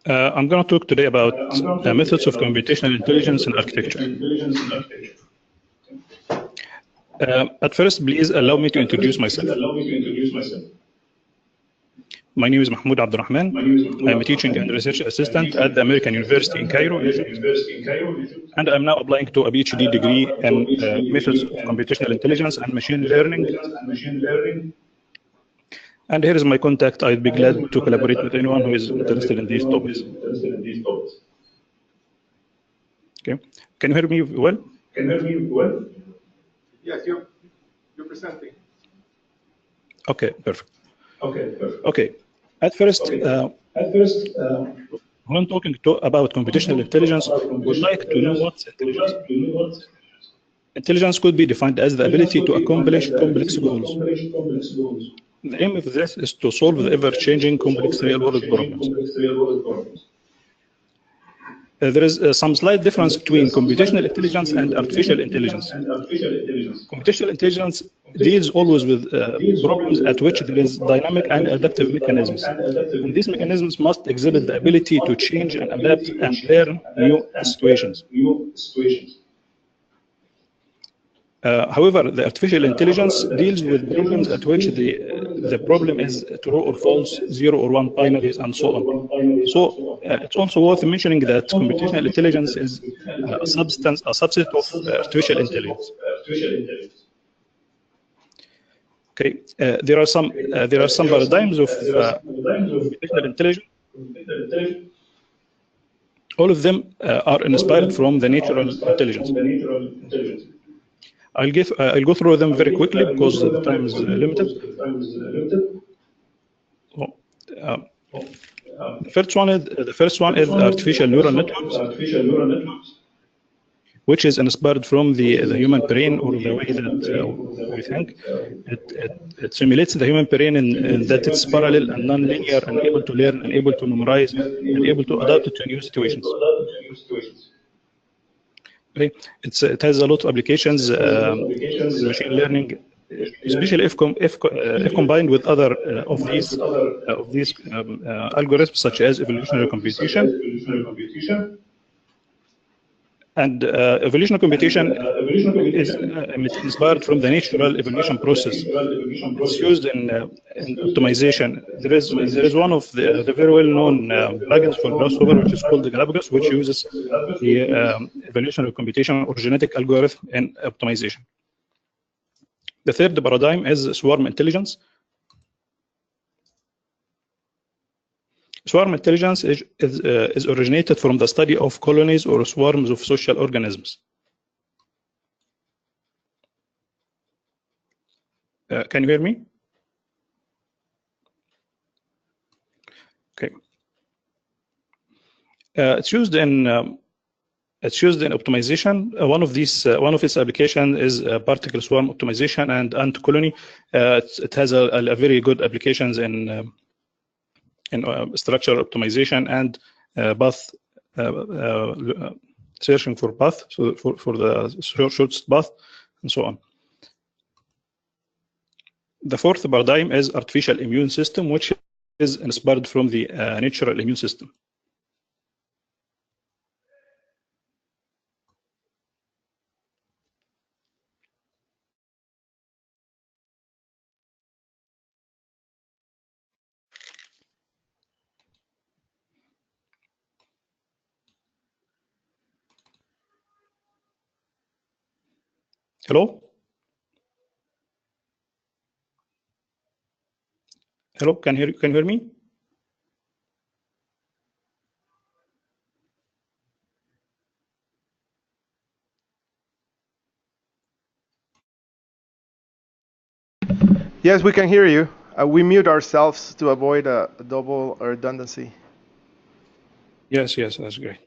I'm going to talk today about methods of computational intelligence in architecture. At first, please allow me to introduce myself. My name is Mahmoud Abdelrahman. I am a teaching and research assistant at the American University in Cairo, Egypt. And I'm now applying to a PhD degree in methods of computational intelligence and machine learning. And here is my contact. I'd be glad to collaborate with anyone who is interested in these topics. Okay. Can you hear me well? Yes, you're presenting. Okay, perfect. Okay. At first, when talking about computational intelligence, we would like to know what's intelligence. Intelligence could be defined as the ability to accomplish complex goals. The aim of this is to solve the ever-changing complex real-world problems. There is some slight difference between computational intelligence and artificial intelligence. Computational intelligence deals always with problems at which there is dynamic and adaptive mechanisms. And these mechanisms must exhibit the ability to change and adapt and learn new situations. However, the artificial intelligence deals with problems at which the problem is true or false, 0 or 1 binaries, and so on. So it's also worth mentioning that computational intelligence is a subset of artificial intelligence. Okay, there are some paradigms of computational intelligence. All of them are inspired from the natural intelligence. I'll go through them very quickly because the time is limited. The first one is artificial neural networks, which is inspired from the human brain, or the way that we think. It simulates the human brain in that it's parallel and non-linear and able to learn and able to memorize and able to adapt to new situations. Okay. It has a lot of applications in machine learning, especially if combined with other of these algorithms, such as evolutionary computation. And evolutionary computation is inspired from the natural evolution process. It's used in optimization. There is one of the very well-known plugins for Grasshopper, which is called the Galapagos, which uses the evolutionary computation or genetic algorithm in optimization. The third paradigm is swarm intelligence. Swarm intelligence is originated from the study of colonies or swarms of social organisms. Can you hear me? Okay. It's used in optimization. One of its applications is particle swarm optimization and ant colony. It has a very good applications in structure optimization and path searching for path, so for the shortest path, and so on. The fourth paradigm is artificial immune system, which is inspired from the natural immune system. Hello? Hello, can you hear me? Yes, we can hear you. We mute ourselves to avoid a double redundancy. Yes, that's great.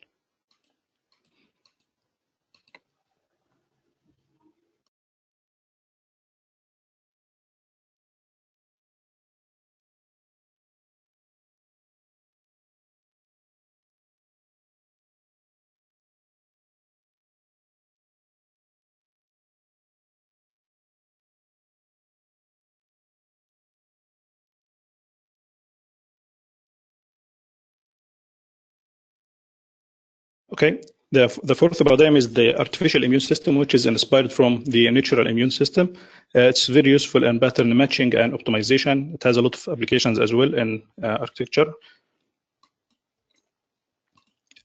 Okay, the fourth paradigm is the artificial immune system, which is inspired from the natural immune system. It's very useful in pattern matching and optimization. It has a lot of applications as well in architecture.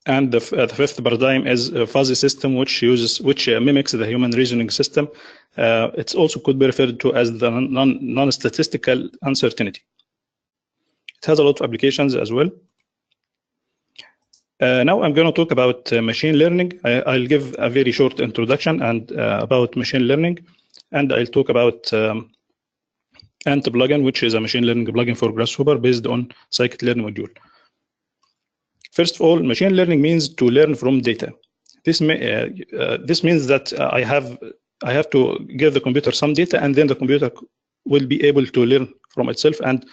And the fifth paradigm is a fuzzy system, which mimics the human reasoning system. It also could be referred to as the non-statistical uncertainty. It has a lot of applications as well. Now I'm going to talk about machine learning. I'll give a very short introduction and about machine learning, and I'll talk about Ant plugin, which is a machine learning plugin for Grasshopper based on scikit-learn module. First of all, machine learning means to learn from data. This means that I have to give the computer some data, and then the computer will be able to learn from itself and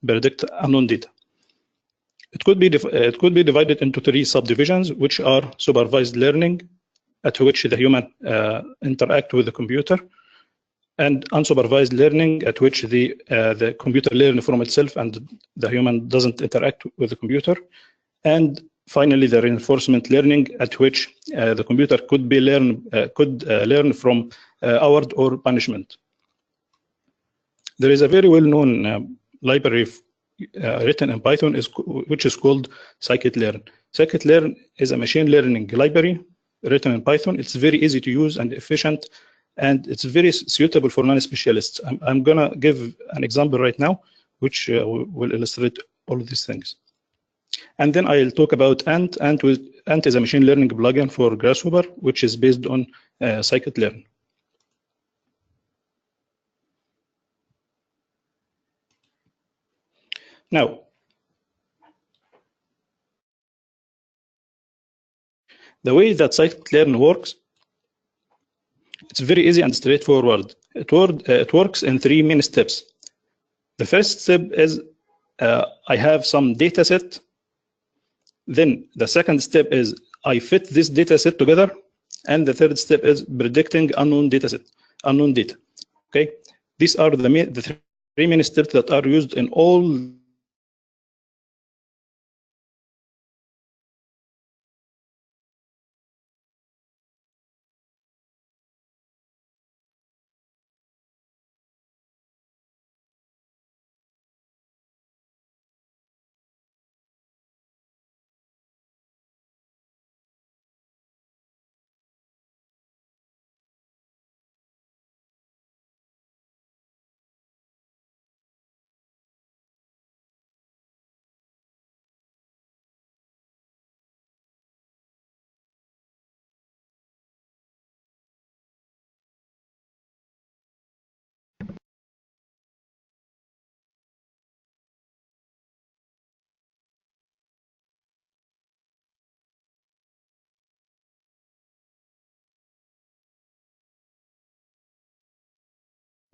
predict unknown data. It could be divided into three subdivisions, which are supervised learning, at which the human interact with the computer, and unsupervised learning, at which the computer learns from itself and the human doesn't interact with the computer. And finally, the reinforcement learning, at which the computer could learn from award or punishment. There is a very well-known library written in Python, which is called scikit-learn. Scikit-learn is a machine learning library written in Python. It's very easy to use and efficient, and it's very suitable for non-specialists. I'm going to give an example right now, which will illustrate all of these things. And then I'll talk about Ant. Ant is a machine learning plugin for Grasshopper, which is based on scikit-learn. Now, the way that scikit-learn works, it's very easy and straightforward. It works in three main steps. The first step is I have some data set. Then the second step is I fit this data set together, and the third step is predicting unknown data. Okay, these are the three main steps that are used in all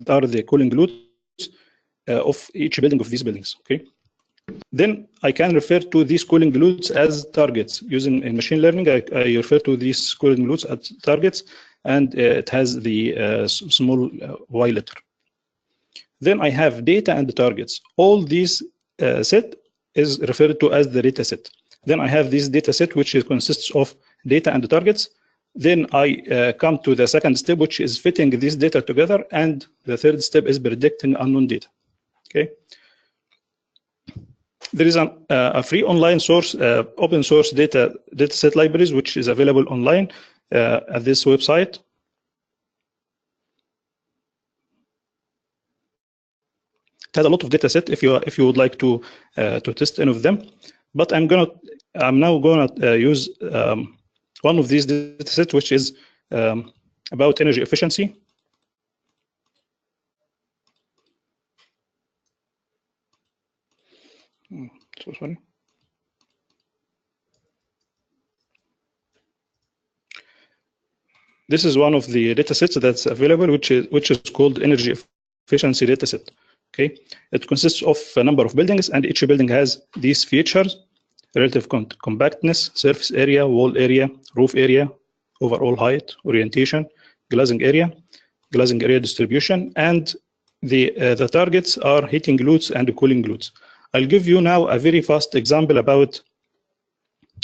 are the calling loops of each building of these buildings. Okay, then I can refer to these calling loops as targets. Using in machine learning, I refer to these calling loops as targets, and it has the small y letter. Then I have data and targets. All these set is referred to as the data set. Then I have this data set, which consists of data and targets. Then I come to the second step, which is fitting this data together, and the third step is predicting unknown data. Okay. There is a free online source, open source dataset libraries, which is available online at this website. It has a lot of data set if you would like to test any of them, but I'm now gonna use one of these data sets, which is about energy efficiency. So sorry. This is one of the data sets that's available, which is called energy efficiency data set. Okay, it consists of a number of buildings, and each building has these features: relative compactness, surface area, wall area, roof area, overall height, orientation, glazing area distribution, and the targets are heating loads and cooling loads. I'll give you now a very fast example about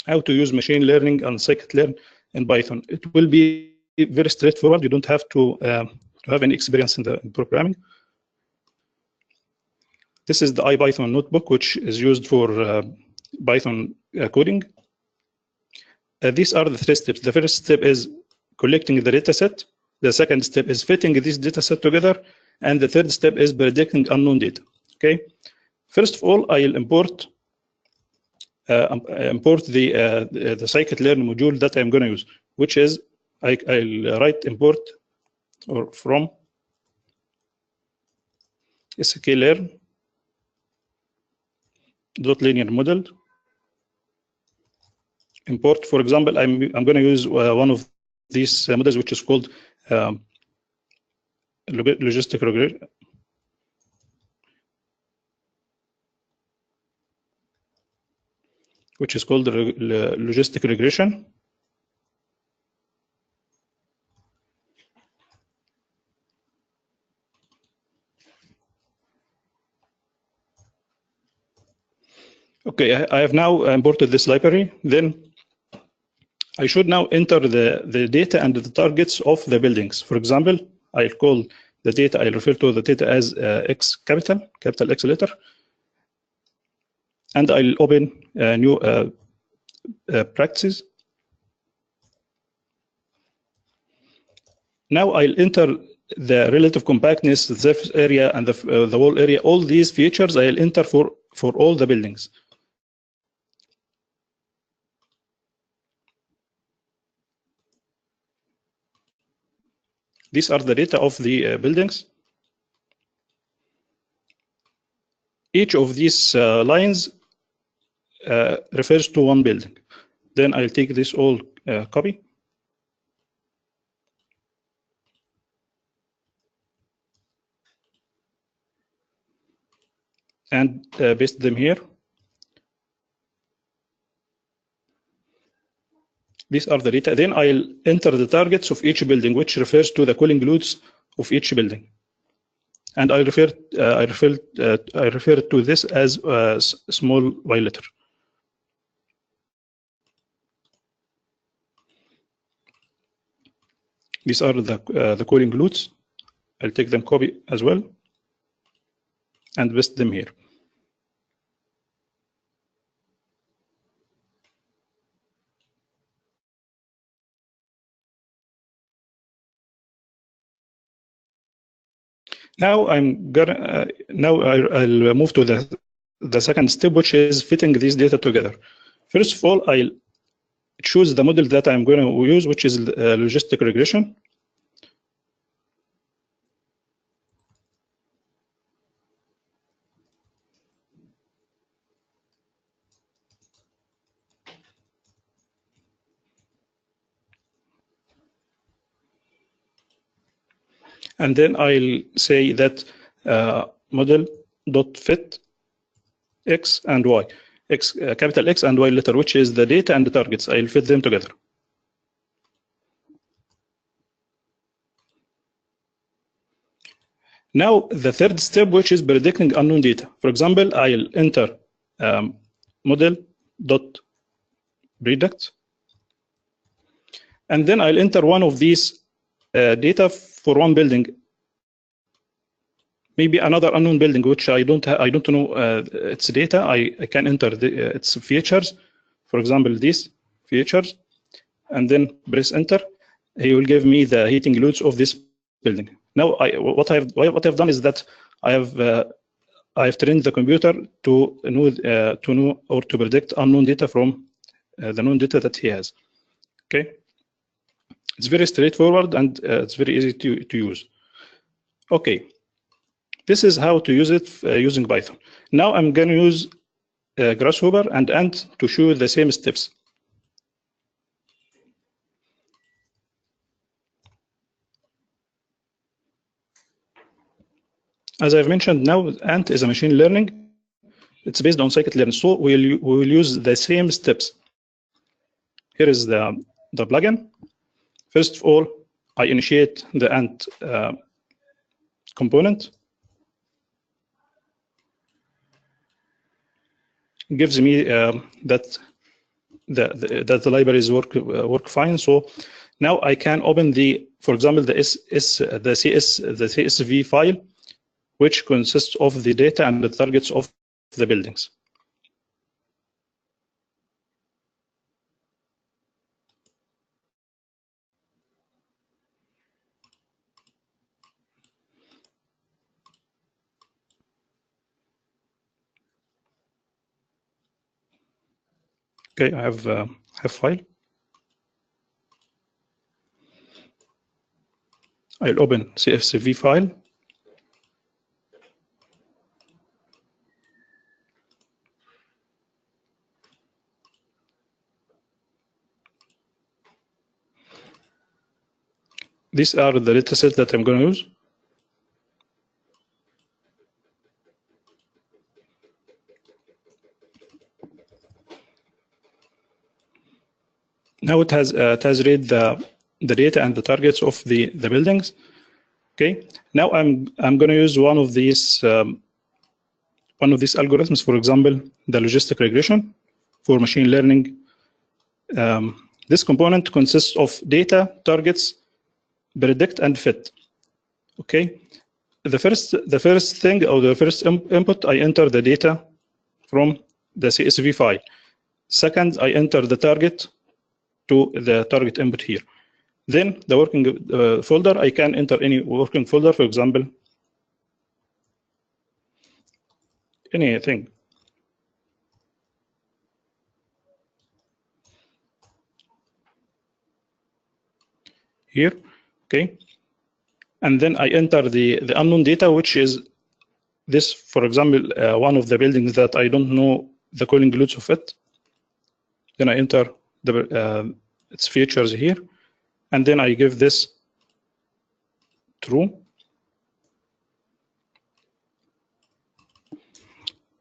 how to use machine learning and scikit-learn in Python. It will be very straightforward. You don't have to have any experience in the programming. This is the IPython notebook, which is used for Python coding. These are the 3 steps. The first step is collecting the data set. The second step is fitting this data set together. And the third step is predicting unknown data. Okay. First of all, I'll import the scikit-learn module that I'm going to use, which is I'll write import or from sklearn .linear model import. For example, I'm going to use one of these models, which is called logistic regression. Which is called logistic regression. Okay, I have now imported this library. Then I should now enter the data and the targets of the buildings. For example, I'll call the data, I'll refer to the data as X capital X letter. And I'll open a new practices. Now I'll enter the relative compactness, the surface area, and the wall area. All these features I'll enter for all the buildings. These are the data of the buildings. Each of these lines refers to one building. Then I'll take this all copy and paste them here. These are the data. Then I'll enter the targets of each building, which refers to the cooling loads of each building. And I refer to this as a small y letter. These are the cooling loads. I'll take them copy as well and paste them here. Now I'll move to the second step, which is fitting these data together. First of all, I'll choose the model that I'm going to use, which is logistic regression. And then I'll say that model.fit X and Y, capital X and Y letter, which is the data and the targets. I'll fit them together. Now, the third step, which is predicting unknown data. For example, I'll enter model.predict, and then I'll enter one of these data for one building, maybe another unknown building, which I don't know its data. I can enter its features, for example, these features, and then press enter. He will give me the heating loads of this building. Now, what I've done is that I've trained the computer to know or to predict unknown data from the known data that he has. Okay, it's very straightforward and it's very easy to use. Okay, this is how to use it using Python. Now I'm going to use Grasshopper and Ant to show the same steps. As I've mentioned, now Ant is a machine learning. It's based on scikit-learn, so we will use the same steps. Here is the plugin. First of all, I initiate the Ant component. It gives me that that the libraries work fine. So now I can open for example, the CSV file, which consists of the data and the targets of the buildings. Okay, I have file. I'll open CSV file. These are the data sets that I'm going to use. Now it has read the data and the targets of the buildings. Okay. Now I'm going to use one of these algorithms. For example, the logistic regression for machine learning. This component consists of data, targets, predict, and fit. Okay. The first thing, or the first input, I enter the data from the CSV file. Second, I enter the target to the target input here. Then the working folder, I can enter any working folder, for example, anything. Here, okay. And then I enter the unknown data, which is this, for example, one of the buildings that I don't know the calling loops of it. Then I enter its features here, and then I give this true,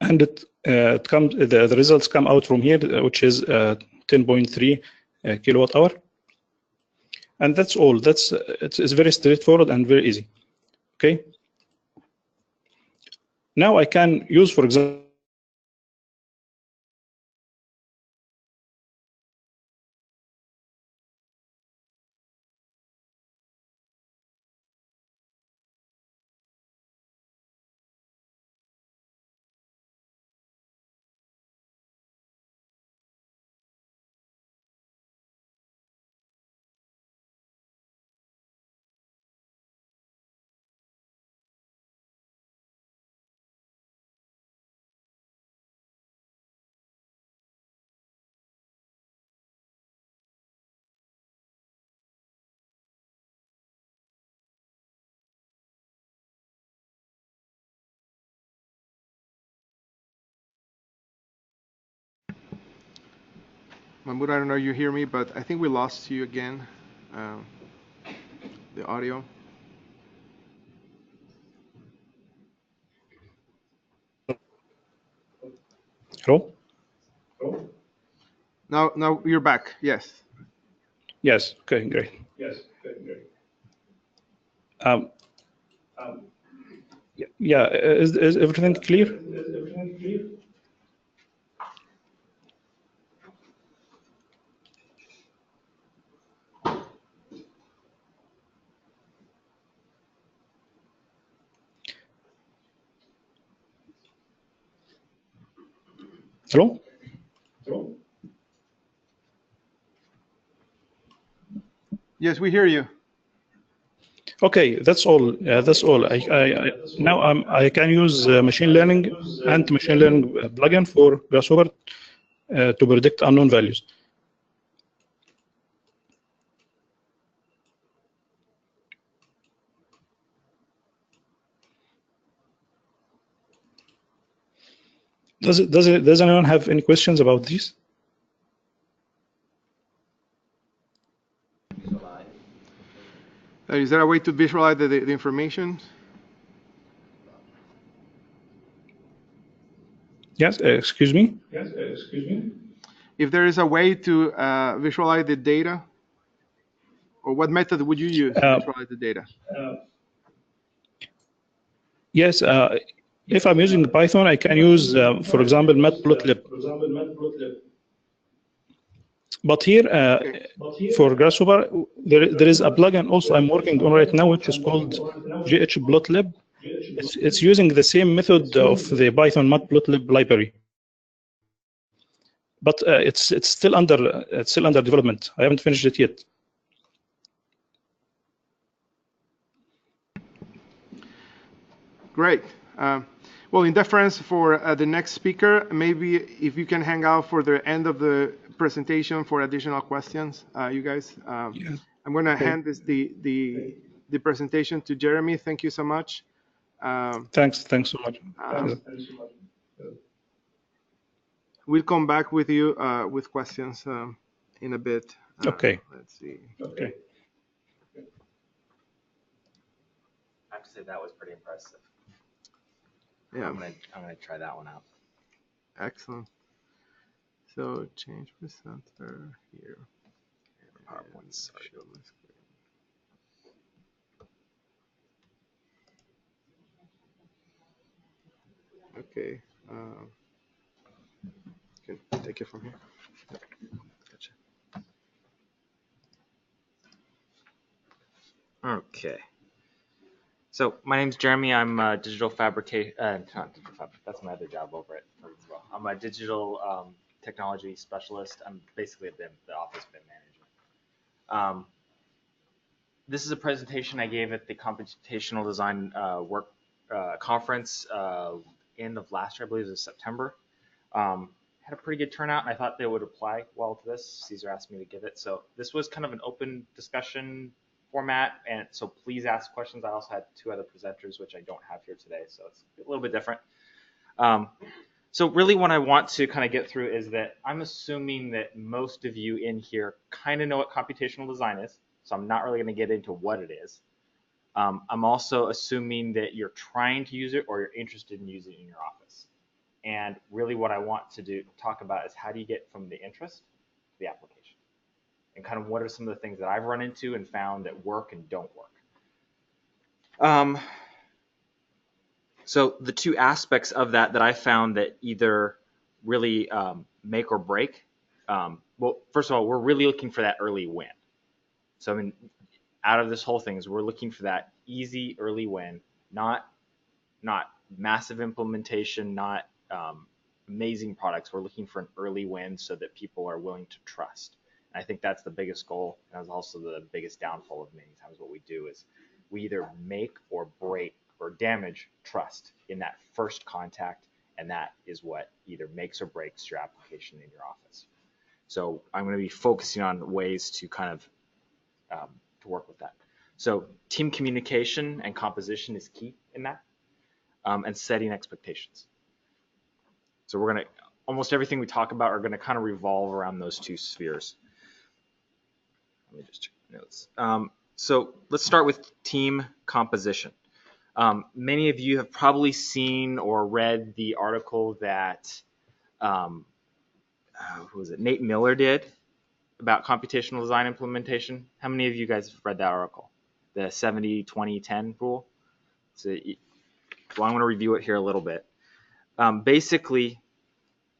and it comes. The results come out from here, which is 10.3 kilowatt hour, and that's all. It's very straightforward and very easy. Okay. Now I can use, for example, Mahmoud, I don't know if you hear me, but I think we lost you again, the audio. Hello? Now you're back, yes. Yes, okay, great. Yes, okay, great. Yeah, is everything clear? Is everything clear? Hello? Hello? Yes, we hear you. Okay, that's all. That's all. Now I can use machine learning and machine learning plugin for Grasshopper to predict unknown values. Does anyone have any questions about this? Is there a way to visualize the information? Yes, excuse me? Yes, excuse me? If there is a way to visualize the data, or what method would you use to visualize the data? Yes, if I'm using Python, I can use, for example, matplotlib. But here, for Grasshopper, there is a plugin also I'm working on right now, which is called GHplotlib. It's using the same method of the Python matplotlib library, but it's still under development. I haven't finished it yet. Great. Well, in deference for the next speaker, maybe if you can hang out for the end of the presentation for additional questions, you guys. Yeah. I'm going to hand the presentation to Jeremy. Thank you so much. Thanks so much. We'll come back with you with questions in a bit. Okay. Let's see. Okay. I have to say that was pretty impressive. Yeah. I'm gonna try that one out. Excellent. So change presenter here. PowerPoint's Show my screen. Okay. Can take it from here. Gotcha. Okay. So my name's Jeremy. I'm a digital fabrication. Not digital fabric. That's my other job over at Ford as well. I'm a digital technology specialist. I'm basically the office BIM manager. This is a presentation I gave at the Computational Design Work Conference end of last year. I believe it was September. Had a pretty good turnout, and I thought they would apply well to this. Caesar asked me to give it. So this was kind of an open discussion format, and so please ask questions. I also had two other presenters, which I don't have here today, so it's a little bit different. So really what I want to kind of get through is that I'm assuming that most of you in here kind of know what computational design is, so I'm not really going to get into what it is. I'm also assuming that you're trying to use it or you're interested in using it in your office. And really what I want to talk about is how do you get from the interest to the application? And kind of what are some of the things that I've run into and found that work and don't work. So the two aspects of that I found that either really make or break. Well, first of all, we're really looking for that early win. So I mean, out of this whole thing is we're looking for that easy early win, not massive implementation, not amazing products. We're looking for an early win so that people are willing to trust. And I think that's the biggest goal. And that's also the biggest downfall of many times what we do is we either make or break or damage trust in that first contact. And that is what either makes or breaks your application in your office. So I'm going to be focusing on ways to kind of to work with that. So team communication and composition is key in that, and setting expectations. So we're going to, almost everything we talk about are going to kind of revolve around those two spheres. Let me just check my notes. So let's start with team composition. Many of you have probably seen or read the article that, who was it, Nate Miller did about computational design implementation. How many of you guys have read that article? The 70-20-10 rule? So, well, I'm going to review it here a little bit. Basically,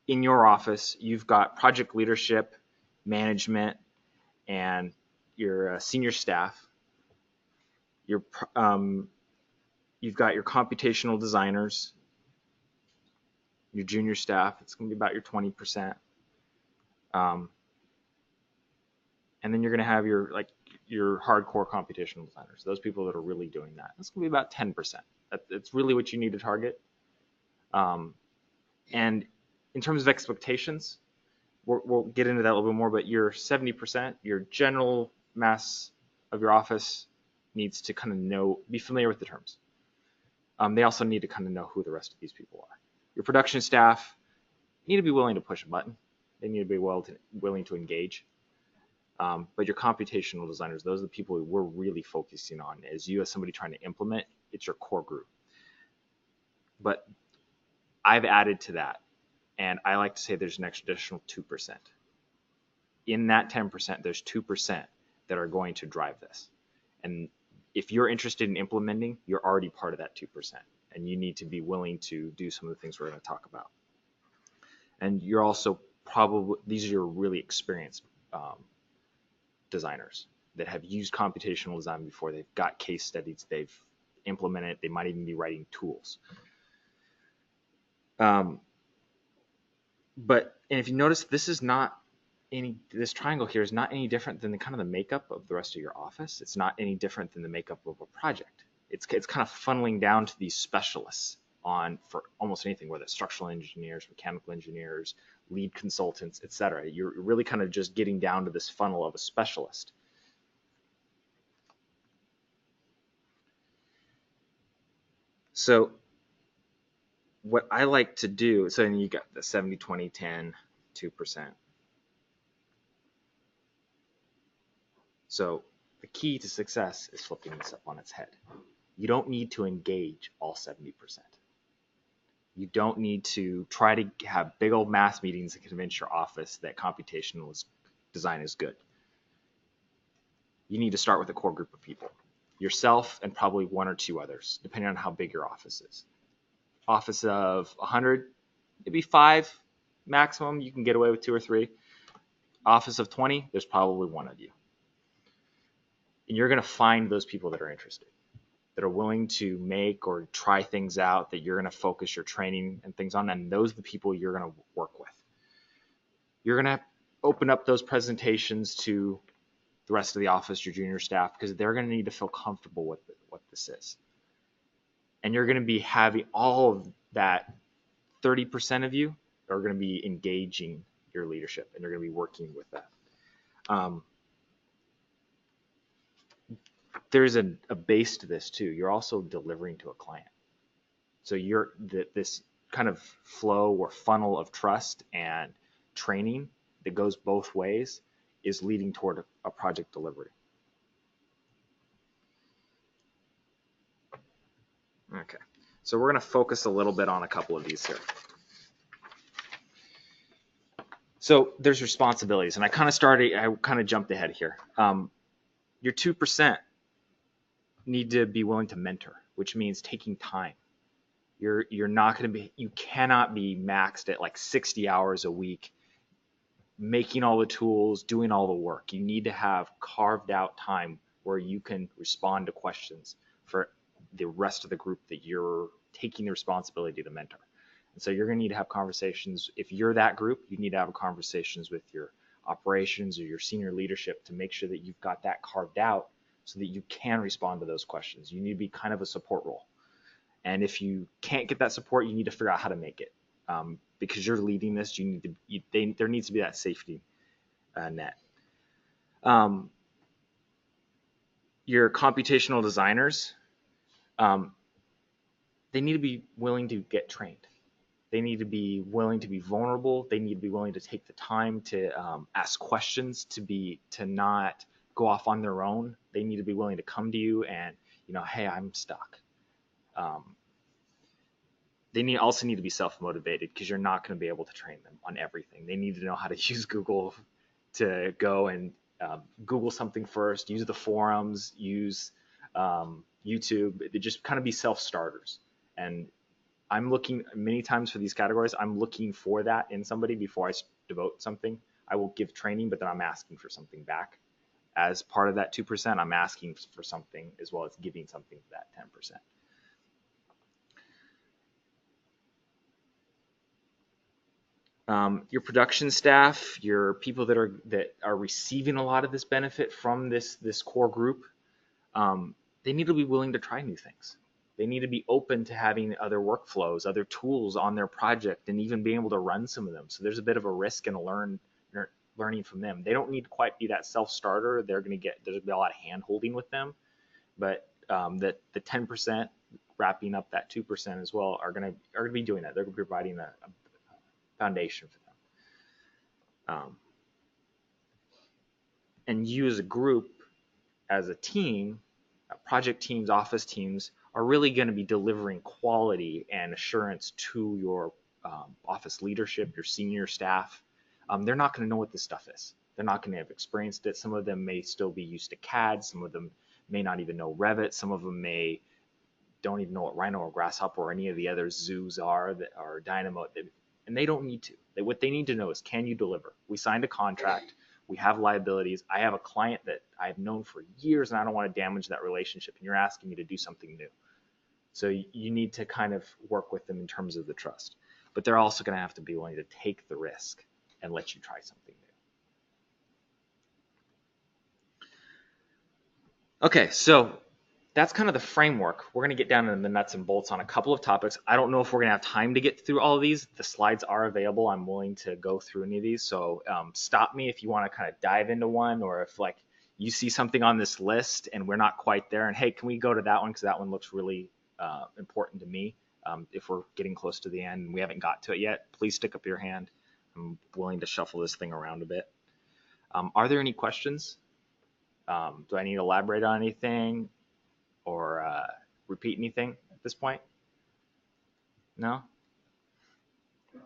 in your office, you've got project leadership, management, and your senior staff. You've got your computational designers, your junior staff. It's going to be about your 20%. And then you're going to have your hardcore computational designers, those people that are really doing that. That's going to be about 10%. That's really what you need to target. And in terms of expectations, we'll get into that a little bit more, but your 70%, your general mass of your office needs to kind of be familiar with the terms. They also need to kind of know who the rest of these people are. Your production staff need to be willing to push a button. They need to be willing to engage. But your computational designers, those are the people we're really focusing on. As you, as somebody trying to implement, it's your core group. But I've added to that, and I like to say there's an additional 2%. In that 10%, there's 2% that are going to drive this. And if you're interested in implementing, you're already part of that 2%. And you need to be willing to do some of the things we're going to talk about. And you're also these are your really experienced designers that have used computational design before. They've got case studies, they've implemented it, they might even be writing tools. And if you notice, this triangle here is not any different than the kind of the makeup of the rest of your office. It's not any different than the makeup of a project. It's kind of funneling down to these specialists for almost anything, whether it's structural engineers, mechanical engineers, lead consultants, etc. You're really kind of just getting down to this funnel of a specialist. So what I like to do, so then you got the 70, 20, 10, 2%. So the key to success is flipping this up on its head. You don't need to engage all 70%. You don't need to try to have big old mass meetings and convince your office that computational design is good. You need to start with a core group of people, yourself and probably one or two others, depending on how big your office is. Office of 100, maybe 5 maximum. You can get away with 2 or 3. Office of 20, there's probably 1 of you. And you're going to find those people that are interested, that are willing to make or try things out, that you're going to focus your training and things on, and those are the people you're going to work with. You're going to open up those presentations to the rest of the office, your junior staff, because they're going to need to feel comfortable with what this is. And you're going to be having all of that 30% of you are going to be engaging your leadership, and you're going to be working with that. There's a base to this too. You're also delivering to a client. So this kind of flow or funnel of trust and training that goes both ways is leading toward a project delivery. Okay, so we're going to focus a little bit on a couple of these here. So there's responsibilities, and I kind of jumped ahead here. Your 2% need to be willing to mentor, which means taking time. You cannot be maxed at like 60 hours a week, making all the tools, doing all the work. You need to have carved out time where you can respond to questions for the rest of the group that you're taking the responsibility to mentor. And so you're going to need to have conversations. If you're that group, you need to have conversations with your operations or your senior leadership to make sure that you've got that carved out so that you can respond to those questions. You need to be kind of a support role. And if you can't get that support, you need to figure out how to make it. Because you're leading this, there needs to be that safety net. Your computational designers, they need to be willing to get trained. They need to be willing to be vulnerable. They need to be willing to take the time to ask questions, to not go off on their own. They need to be willing to come to you and, hey, I'm stuck. They also need to be self-motivated, because you're not going to be able to train them on everything. They need to know how to use Google, to go and Google something first, use the forums, use YouTube. They just kind of be self-starters. And I'm looking many times for these categories. I'm looking for that in somebody before I devote something. I will give training, but then I'm asking for something back. As part of that 2%, I'm asking for something as well as giving something to that 10%. Your production staff, your people that are receiving a lot of this benefit from this core group, they need to be willing to try new things. They need to be open to having other workflows, other tools on their project, and even being able to run some of them. So there's a bit of a risk and learning from them. They don't need to quite be that self-starter. There's going to be a lot of hand-holding with them, but the 10% wrapping up that 2% as well are going to be doing that. They're going to be providing a foundation for them. And you as a group, as a team, project teams, office teams, are really going to be delivering quality and assurance to your office leadership, your senior staff. They're not going to know what this stuff is. They're not going to have experienced it. Some of them may still be used to CAD. Some of them may not even know Revit. Some of them don't even know what Rhino or Grasshopper or any of the other zoos are, or Dynamo. And they don't need to. What they need to know is, can you deliver? We signed a contract. We have liabilities. I have a client that I've known for years and I don't want to damage that relationship, and you're asking me to do something new. So you need to kind of work with them in terms of the trust, but they're also going to have to be willing to take the risk and let you try something new. Okay, so that's kind of the framework. We're going to get down into the nuts and bolts on a couple of topics. I don't know if we're going to have time to get through all of these. The slides are available. I'm willing to go through any of these. So stop me if you want to kind of dive into one, or if like you see something on this list and we're not quite there, and hey, can we go to that one because that one looks really important to me. If we're getting close to the end and we haven't got to it yet, please stick up your hand. I'm willing to shuffle this thing around a bit. Are there any questions? Do I need to elaborate on anything or repeat anything at this point? No? You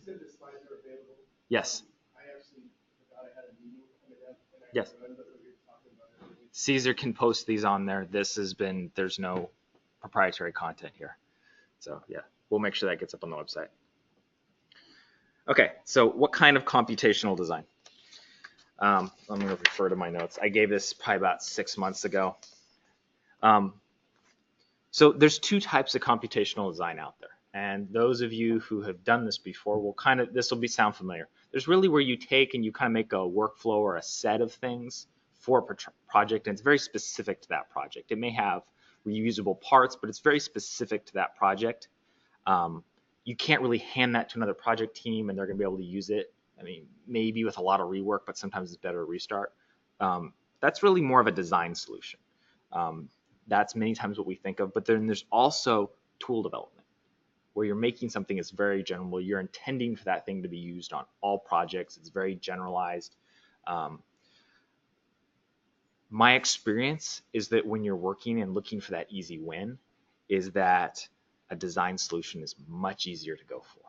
said the slides are available. Yes. I actually forgot I had a meeting coming up, and I Yes. remember what you were talking about. Caesar can post these on there. There's no proprietary content here. So yeah, we'll make sure that gets up on the website. Okay, so what kind of computational design? Let me refer to my notes. I gave this probably about 6 months ago. So there's two types of computational design out there. And those of you who have done this before will this will sound familiar. There's really where you take and you kind of make a workflow or a set of things for a project, and it's very specific to that project. It may have reusable parts, but it's very specific to that project. You can't really hand that to another project team and they're going to be able to use it. I mean, maybe with a lot of rework, but sometimes it's better to restart. That's really more of a design solution. That's many times what we think of, but then there's also tool development, where you're making something that's very general. You're intending for that thing to be used on all projects. It's very generalized. My experience is that when you're working and looking for that easy win, is that a design solution is much easier to go for.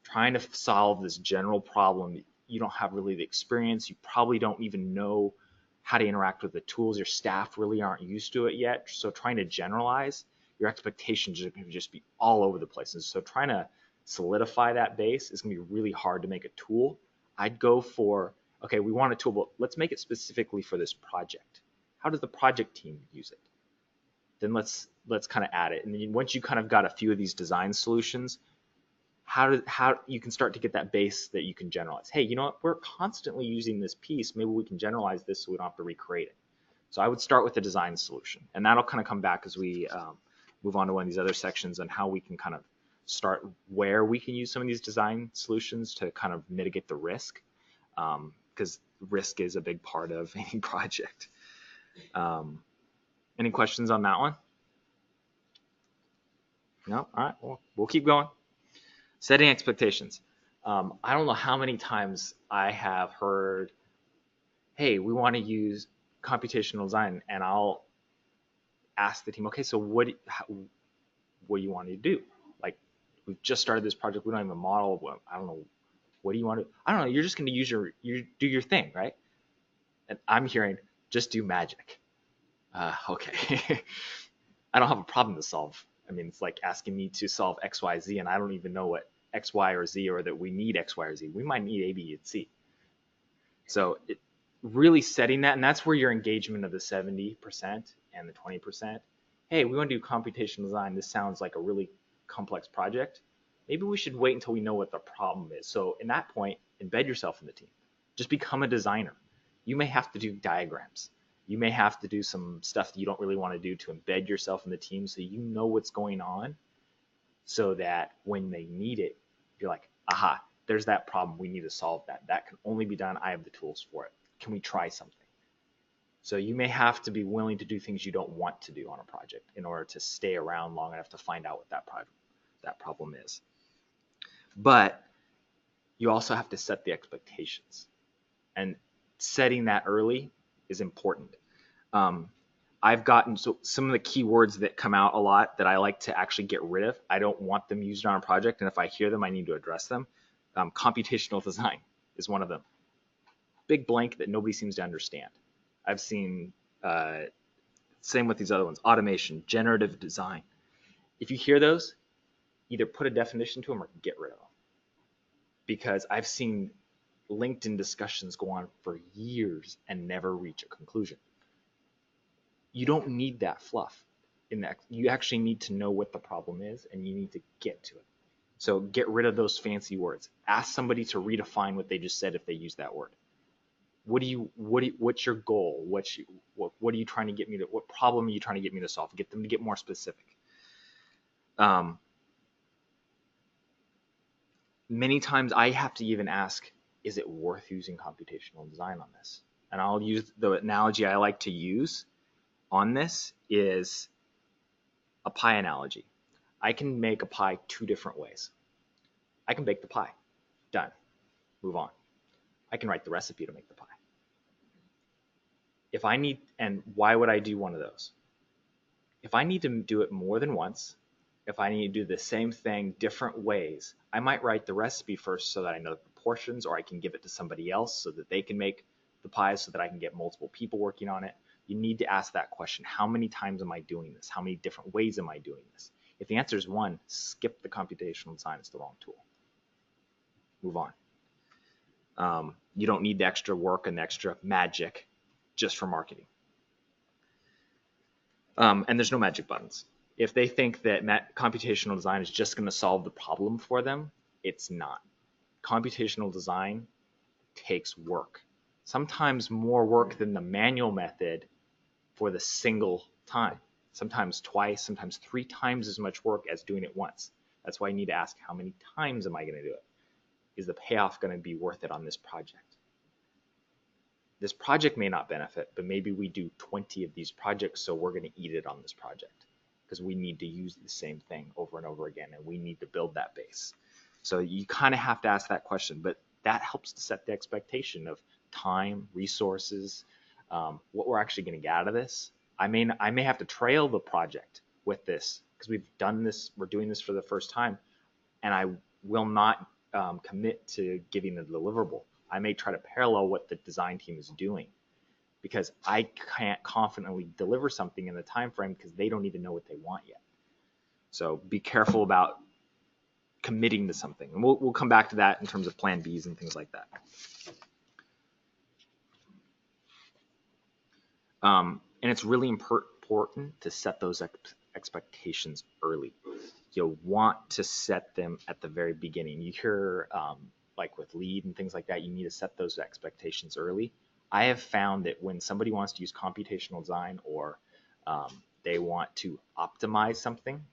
Trying to solve this general problem, you don't have really the experience. You probably don't even know how to interact with the tools. Your staff really aren't used to it yet. So trying to generalize, your expectations are going to just be all over the place. And so trying to solidify that base is going to be really hard to make a tool. I'd go for, okay, we want a tool, but let's make it specifically for this project. How does the project team use it? Then let's kind of add it. And then once you kind of got a few of these design solutions, how you can start to get that base that you can generalize. Hey, you know what? We're constantly using this piece. Maybe we can generalize this so we don't have to recreate it. So I would start with the design solution, and that'll kind of come back as we move on to one of these other sections on how we can kind of start where we can use some of these design solutions to kind of mitigate the risk, because risk is a big part of any project. Any questions on that one? No? All right, well, we'll keep going. Setting expectations. I don't know how many times I have heard, hey, we want to use computational design, and I'll ask the team, okay, so what do you want to do? Like, we've just started this project, we don't have a model. I don't know, what do you want to do? I don't know, you're just going to do your thing, right? And I'm hearing, just do magic. Okay. I don't have a problem to solve. I mean, it's like asking me to solve X, Y, Z, and I don't even know what X, Y, or Z, or that we need X, Y, or Z. We might need A, B, and C. So really setting that, and that's where your engagement of the 70% and the 20%. Hey, we want to do computational design. This sounds like a really complex project. Maybe we should wait until we know what the problem is. So in that point, embed yourself in the team. Just become a designer. You may have to do diagrams. You may have to do some stuff that you don't really want to do to embed yourself in the team so you know what's going on, so that when they need it, you're like, aha, there's that problem. We need to solve that. That can only be done. I have the tools for it. Can we try something? So you may have to be willing to do things you don't want to do on a project in order to stay around long enough to find out what that problem is. But you also have to set the expectations. And setting that early is important. I've gotten, so some of the keywords that come out a lot that I like to actually get rid of, I don't want them used on a project, and if I hear them, I need to address them. Computational design is one of them. Big blank that nobody seems to understand. I've seen, same with these other ones, automation, generative design. If you hear those, either put a definition to them or get rid of them. Because I've seen LinkedIn discussions go on for years and never reach a conclusion. You don't need that fluff. You actually need to know what the problem is, and you need to get to it. So get rid of those fancy words. Ask somebody to redefine what they just said if they use that word. What's your goal? What are you trying to get me to? What problem are you trying to get me to solve? Get them to get more specific. Many times I have to even ask, is it worth using computational design on this? And I'll use the analogy I like to use on this is a pie analogy. I can make a pie 2 different ways. I can bake the pie. Done. Move on. I can write the recipe to make the pie. If I need, and why would I do one of those? If I need to do it more than once, if I need to do the same thing different ways, I might write the recipe first so that I know the proportions, or I can give it to somebody else so that they can make the pie so that I can get multiple people working on it. You need to ask that question. How many times am I doing this? How many different ways am I doing this? If the answer is 1, skip the computational design. It's the wrong tool. Move on. You don't need the extra work and the extra magic just for marketing. And there's no magic buttons. If they think that computational design is just going to solve the problem for them, it's not. Computational design takes work. Sometimes more work than the manual method for the single time. Sometimes twice, sometimes 3 times as much work as doing it once. That's why you need to ask, how many times am I going to do it? Is the payoff going to be worth it on this project? This project may not benefit, but maybe we do 20 of these projects, so we're going to eat it on this project because we need to use the same thing over and over again, and we need to build that base. So you kind of have to ask that question, but that helps to set the expectation of time, resources, what we're actually going to get out of this. I may have to trail the project with this because we've done this, we're doing this for the first time, and I will not commit to giving a deliverable. I may try to parallel what the design team is doing because I can't confidently deliver something in the time frame because they don't even know what they want yet. So be careful about committing to something. And we'll come back to that in terms of plan Bs and things like that. And it's really important to set those expectations early. You'll want to set them at the very beginning. You hear like with lead and things like that, you need to set those expectations early. I have found that when somebody wants to use computational design or they want to optimize something,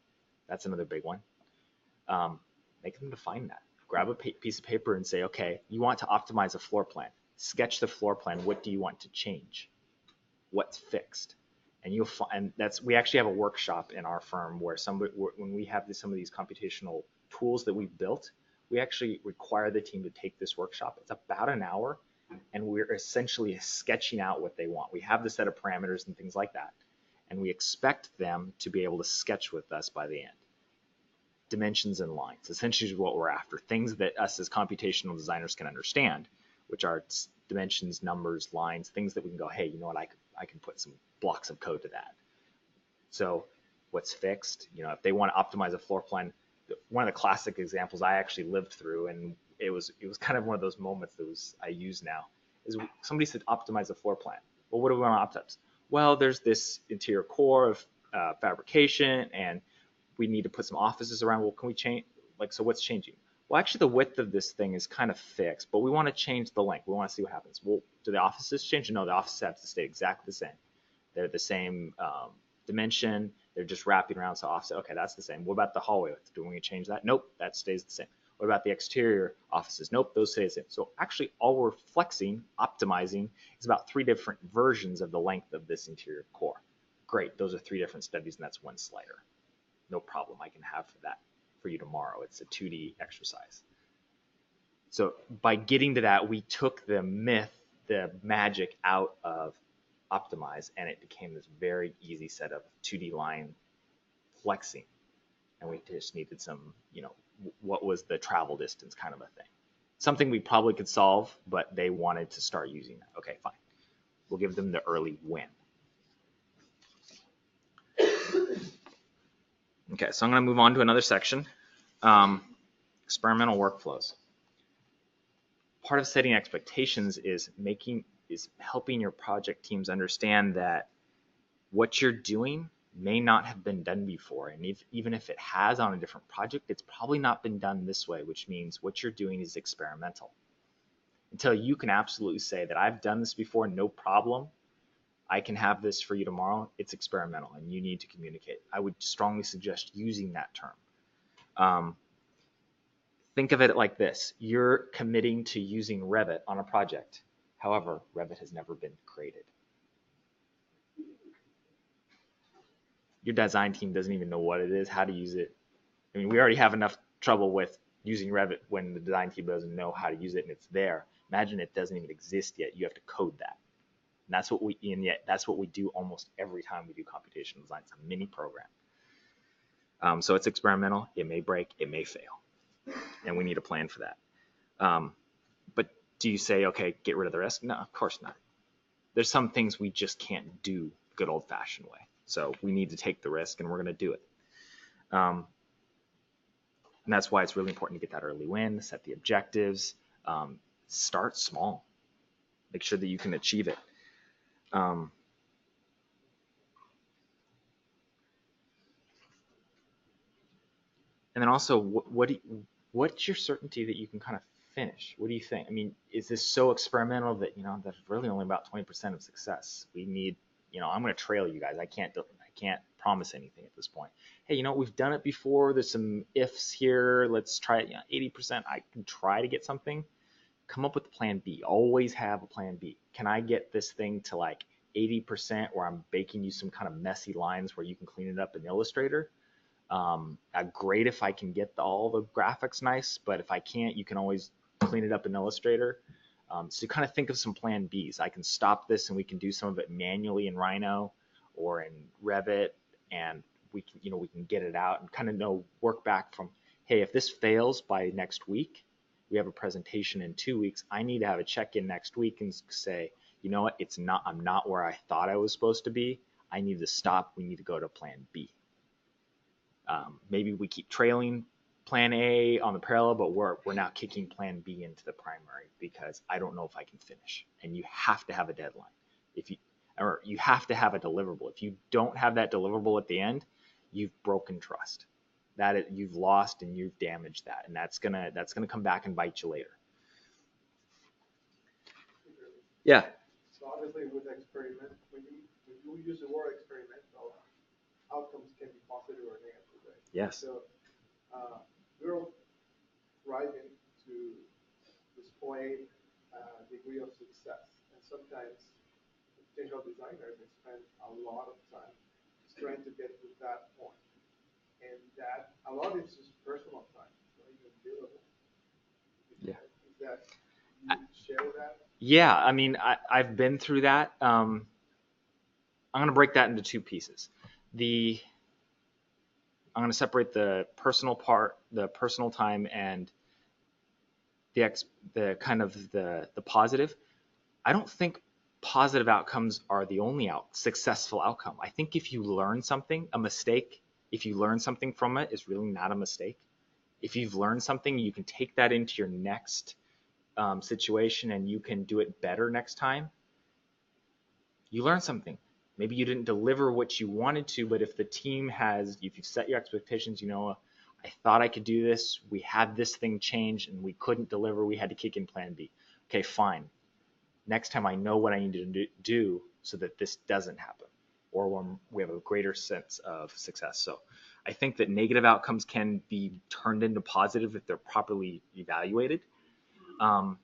that's another big one. Make them define that. Grab a piece of paper and say, okay, you want to optimize a floor plan. Sketch the floor plan. What do you want to change? What's fixed? And you'll find we actually have a workshop in our firm where when we have some of these computational tools that we've built, we actually require the team to take this workshop. It's about an hour, and we're essentially sketching out what they want. We have the set of parameters and things like that, and we expect them to be able to sketch with us by the end. Dimensions and lines, essentially is what we're after. Things that us as computational designers can understand, which are dimensions, numbers, lines, things that we can go, hey, you know what, I can put some blocks of code to that. So what's fixed, if they want to optimize a floor plan, one of the classic examples I actually lived through, and it was kind of one of those moments that I use now, is somebody said optimize a floor plan. Well, what do we want to optimize? Well, there's this interior core of fabrication, and we need to put some offices around. Well, can we change? So what's changing? Well, actually, the width of this thing is kind of fixed, but we want to change the length. We want to see what happens. Well, do the offices change? No, the offices have to stay exactly the same. They're the same dimension. They're just wrapping around, so offset. Okay, that's the same. What about the hallway? Do we change that? Nope, that stays the same. What about the exterior offices? Nope, those stay the same. So actually, all we're flexing, optimizing, is about 3 different versions of the length of this interior core. Great, those are 3 different studies, and that's 1 slider. No problem, I can have that for you tomorrow. It's a 2D exercise. So by getting to that, we took the myth, the magic out of optimize, and it became this very easy set of 2D line flexing. And we just needed some, what was the travel distance kind of a thing. Something we probably could solve, but they wanted to start using that. Okay, fine. We'll give them the early win. Okay, so I'm going to move on to another section, experimental workflows. part of setting expectations is helping your project teams understand that what you're doing may not have been done before. And even if it has on a different project, it's probably not been done this way, which means what you're doing is experimental. Until you can absolutely say that I've done this before, no problem, I can have this for you tomorrow, it's experimental and you need to communicate. I would strongly suggest using that term. Think of it like this. You're committing to using Revit on a project. However, Revit has never been created. Your design team doesn't even know what it is, how to use it. I mean, we already have enough trouble with using Revit when the design team doesn't know how to use it and it's there. Imagine it doesn't even exist yet. You have to code that. And that's what we do almost every time we do computational design. It's a mini program. So it's experimental. It may break, it may fail. And we need a plan for that. But do you say, okay, get rid of the risk? No, of course not. There's some things we just can't do good old-fashioned way. So we need to take the risk, and we're going to do it. And that's why it's really important to get that early win, set the objectives, start small, make sure that you can achieve it. And then also, what's your certainty that you can kind of finish? What do you think? I mean, is this so experimental that, that's really only about 20% of success? We need, I'm going to trail you guys. I can't promise anything at this point. Hey, we've done it before. There's some ifs here. Let's try it. 80%. I can try to get something. Come up with a plan B. Always have a plan B. Can I get this thing to like 80% where I'm baking you some kind of messy lines where you can clean it up in Illustrator? Great if I can get all the graphics nice, but if I can't, you can always clean it up in Illustrator. So kind of think of some plan Bs. I can stop this and we can do some of it manually in Rhino or in Revit, and we can get it out and kind of work back from, hey, if this fails by next week, we have a presentation in 2 weeks. I need to have a check-in next week and say, you know what, I'm not where I thought I was supposed to be. I need to stop. We need to go to plan B. Maybe we keep trailing plan A on the parallel, but we're now kicking plan B into the primary because I don't know if I can finish. And you have to have a deadline. Or you have to have a deliverable. If you don't have that deliverable at the end, you've broken trust. You've lost and you've damaged that, and that's gonna come back and bite you later. Yeah. So obviously, with experiment, when you use the word experimental, outcomes can be positive or negative, right? Yes. So we're striving to display a degree of success, and sometimes potential designers spend a lot of time trying to get to that point. And that a lot is just personal time, not even billable. Yeah. Is that you share that? Yeah, I mean, I've been through that. I'm going to break that into two pieces. I'm going to separate the personal part, the personal time, and the kind of the positive. I don't think positive outcomes are the only successful outcome. I think if you learn something, a mistake, if you learn something from it, is really not a mistake. If you've learned something, you can take that into your next situation and you can do it better next time. You learn something. Maybe you didn't deliver what you wanted to, but if you've set your expectations, I thought I could do this. We had this thing change and we couldn't deliver. We had to kick in plan B. Okay, fine. Next time I know what I need to do so that this doesn't happen, or when we have a greater sense of success. So I think that negative outcomes can be turned into positive if they're properly evaluated. And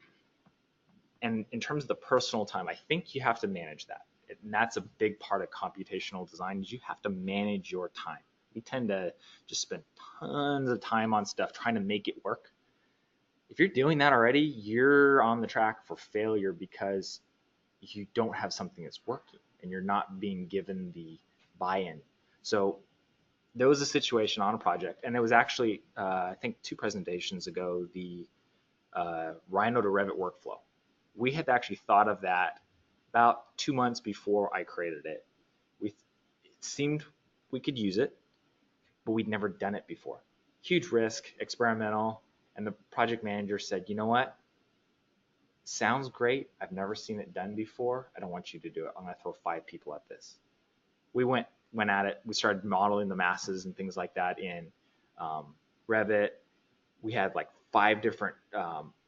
in terms of the personal time, I think you have to manage that. And that's a big part of computational design, is you have to manage your time. We tend to just spend tons of time on stuff trying to make it work. If you're doing that already, you're on the track for failure because you don't have something that's working and you're not being given the buy-in. So there was a situation on a project, and it was actually, I think 2 presentations ago, the Rhino to Revit workflow. We had actually thought of that about 2 months before I created it. It seemed we could use it, but we'd never done it before. Huge risk, experimental, and the project manager said, you know what? sounds great. I've never seen it done before. I don't want you to do it. I'm going to throw 5 people at this. We went at it. We started modeling the masses and things like that in Revit. We had like 5 different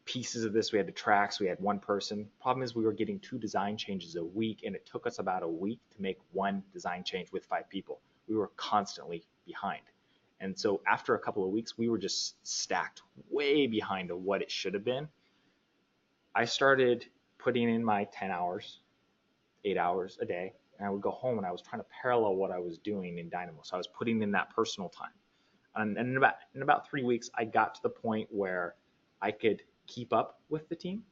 pieces of this. We had the tracks. We had one person. Problem is we were getting 2 design changes a week, and it took us about a week to make 1 design change with 5 people. We were constantly behind. And so after a couple of weeks, we were just stacked way behind of what it should have been. I started putting in my 10 hours, 8 hours a day, and I would go home and I was trying to parallel what I was doing in Dynamo. So I was putting in that personal time. And in about 3 weeks, I got to the point where I could keep up with the team,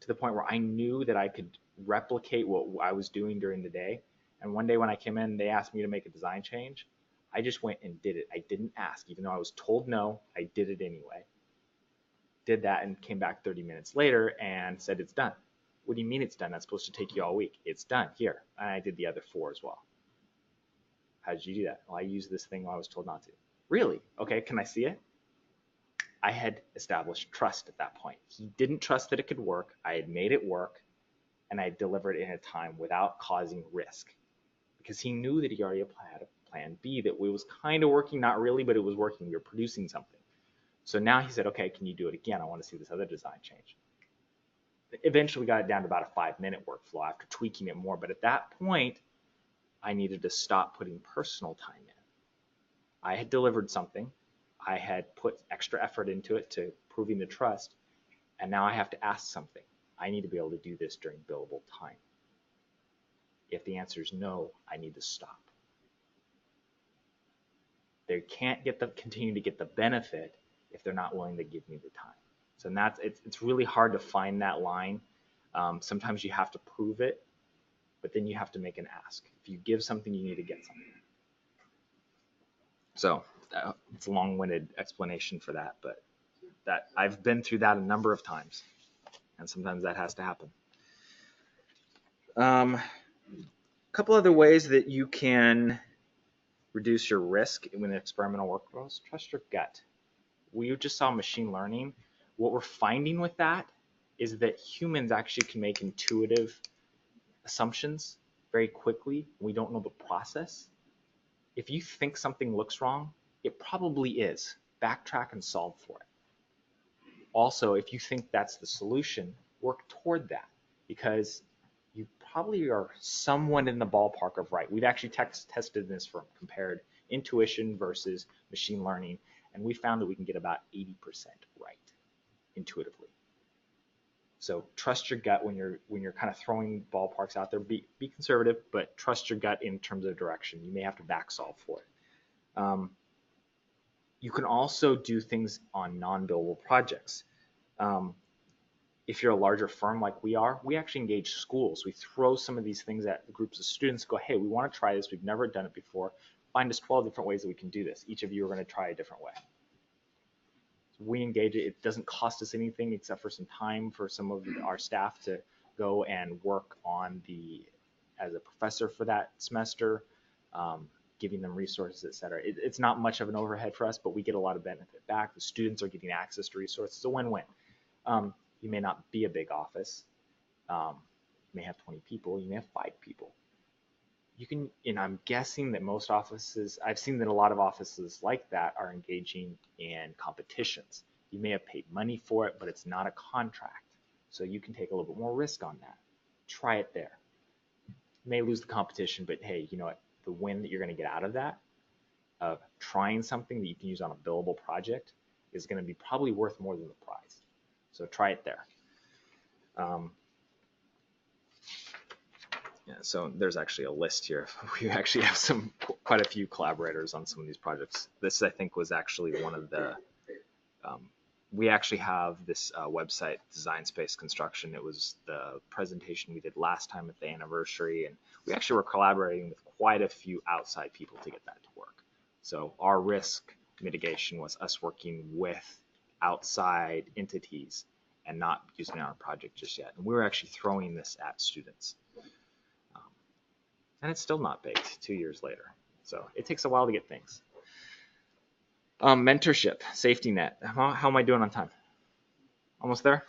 to the point where I knew that I could replicate what I was doing during the day. And one day when I came in, they asked me to make a design change. I just went and did it. I didn't ask, even though I was told no, I did it anyway. Did that and came back 30 minutes later and said, it's done. What do you mean it's done? That's supposed to take you all week. It's done here. And I did the other 4 as well. How did you do that? Well, I used this thing while I was told not to. Really? Okay, can I see it? I had established trust at that point. He didn't trust that it could work. I had made it work, and I delivered in a time without causing risk, because he knew that he already had a plan B, that it was kind of working, not really, but it was working. We were producing something. So now he said, okay, can you do it again? I want to see this other design change. Eventually got it down to about a 5-minute workflow after tweaking it more. But at that point, I needed to stop putting personal time in. I had delivered something. I had put extra effort into it to proving the trust. And now I have to ask something. I need to be able to do this during billable time. If the answer is no, I need to stop. They can't continue to get the benefit if they're not willing to give me the time. So it's really hard to find that line. Sometimes you have to prove it, but then you have to make an ask. If you give something, you need to get something. So it's a long-winded explanation for that, but that I've been through that a number of times, and sometimes that has to happen. A couple other ways that you can reduce your risk in experimental workflows. Trust your gut. We just saw machine learning. What we're finding with that is that humans actually can make intuitive assumptions very quickly. We don't know the process. If you think something looks wrong, it probably is. Backtrack and solve for it. Also, if you think that's the solution, work toward that, because you probably are somewhat in the ballpark of right. We've actually tested this for compared intuition versus machine learning, and we found that we can get about 80% right intuitively. So trust your gut when you're kind of throwing ballparks out there. Be conservative, but trust your gut in terms of direction. You may have to back solve for it. You can also do things on non-billable projects. If you're a larger firm like we are, we actually engage schools. We throw some of these things at groups of students, go, hey, we want to try this. We've never done it before. Find us 12 different ways that we can do this. Each of you are going to try a different way. So we engage it. It doesn't cost us anything except for some time for some of our staff to go and work on as a professor for that semester, giving them resources, et cetera. It's not much of an overhead for us, but we get a lot of benefit back. The students are getting access to resources. It's a win-win. You may not be a big office. You may have 20 people. You may have 5 people. You can, and I'm guessing that most offices, I've seen that a lot of offices like that are engaging in competitions. You may have paid money for it, but it's not a contract. So you can take a little bit more risk on that. Try it there. You may lose the competition, but hey, you know what? The win that you're going to get out of that, of trying something that you can use on a billable project, is going to be probably worth more than the prize. So try it there. Yeah, so there's actually a list here. We actually have quite a few collaborators on some of these projects. This, I think, was actually one of the, we actually have this website, Design Space Construction. It was the presentation we did last time at the anniversary, and we actually were collaborating with quite a few outside people to get that to work. So our risk mitigation was us working with outside entities and not using it on a project just yet. And we were actually throwing this at students. And it's still not baked 2 years later. So it takes a while to get things. Mentorship, safety net. How am I doing on time? Almost there?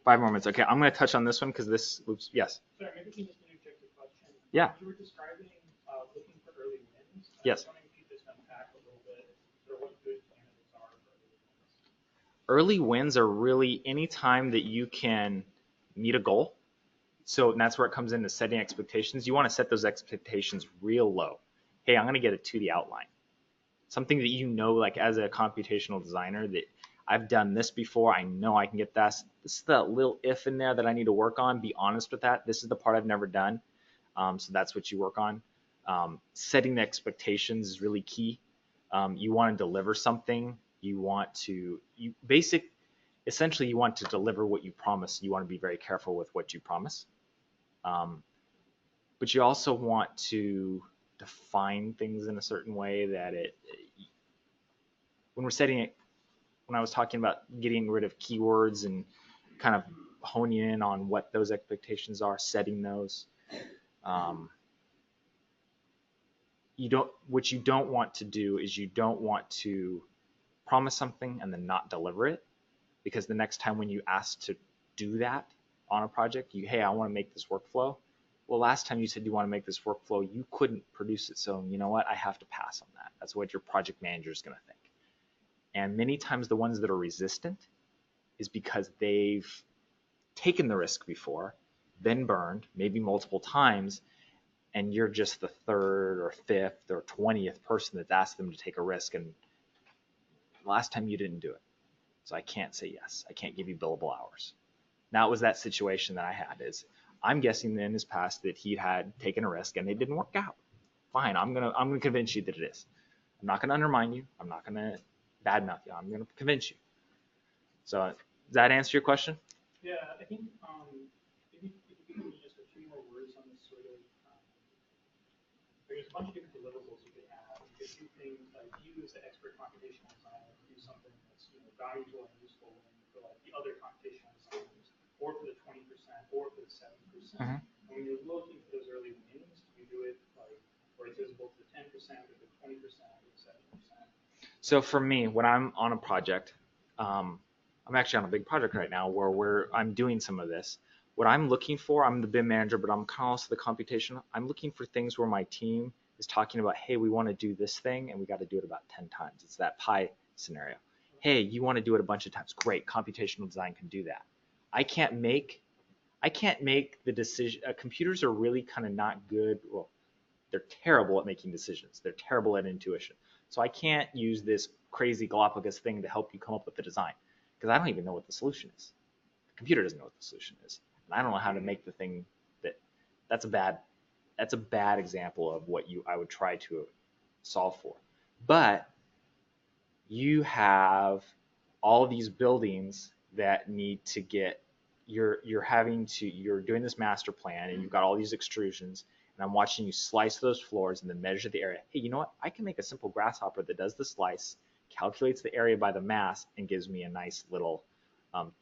5 more minutes. Okay, I'm going to touch on this one because this, oops, yes. Sorry, maybe we can just interject a question. Yeah. You were describing looking for early wins. Yes. I was wondering if you just unpack a little bit sort of what good candidates are for Early early wins. wins are really any time that you can meet a goal. So that's where it comes into setting expectations. You want to set those expectations real low. Hey, I'm going to get a 2D outline. Something that you know, like as a computational designer, that I've done this before. I know I can get that. This is that little if in there that I need to work on. Be honest with that. This is the part I've never done. So that's what you work on. Setting the expectations is really key. You want to deliver something. You want to, essentially you want to deliver what you promise. You want to be very careful with what you promise. But you also want to define things in a certain way that when we're setting it, when I was talking about getting rid of keywords and kind of honing in on what those expectations are, setting those, what you don't want to do is you don't want to promise something and then not deliver it, because the next time when you ask to do that on a project, hey, I want to make this workflow. Well, last time you said you want to make this workflow, you couldn't produce it. So you know what? I have to pass on that. That's what your project manager is going to think. And many times the ones that are resistant is because they've taken the risk before, been burned, maybe multiple times, and you're just the 3rd or 5th or 20th person that's asked them to take a risk. And last time you didn't do it. So I can't say yes. I can't give you billable hours. Now it was that situation that I had is I'm guessing in his past that he had taken a risk and it didn't work out. Fine, I'm gonna convince you that it is. I'm not gonna undermine you. I'm not gonna badmouth you. I'm gonna convince you. So does that answer your question? Yeah, I think maybe if you could give me just a few more words on this sort of. There's a bunch of different deliverables you could have. You could do things like you as an expert computational designer do something that's valuable and useful for like the other computational designers, or for the 20%, or for the 7%. And when you're looking for those early wins, you do it like where it's visible to the 10%, or the 20%, or the 7%. So for me, when I'm on a project, I'm actually on a big project right now where I'm doing some of this. What I'm looking for, I'm the BIM manager, but I'm kind of also the computational. I'm looking for things where my team is talking about, hey, we want to do this thing and we got to do it about 10 times. It's that pie scenario. Hey, you want to do it a bunch of times. Great, computational design can do that. I can't make the decision. Computers are really kind of not good. Well, they're terrible at making decisions. They're terrible at intuition. So I can't use this crazy Galapagos thing to help you come up with the design, because I don't even know what the solution is. The computer doesn't know what the solution is. And I don't know how to make the thing that's a bad example of what I would try to solve for. But you have all these buildings that need to get, you're doing this master plan and you've got all these extrusions, and I'm watching you slice those floors and then measure the area. Hey, you know what? I can make a simple grasshopper that does the slice, calculates the area by the mass, and gives me a nice little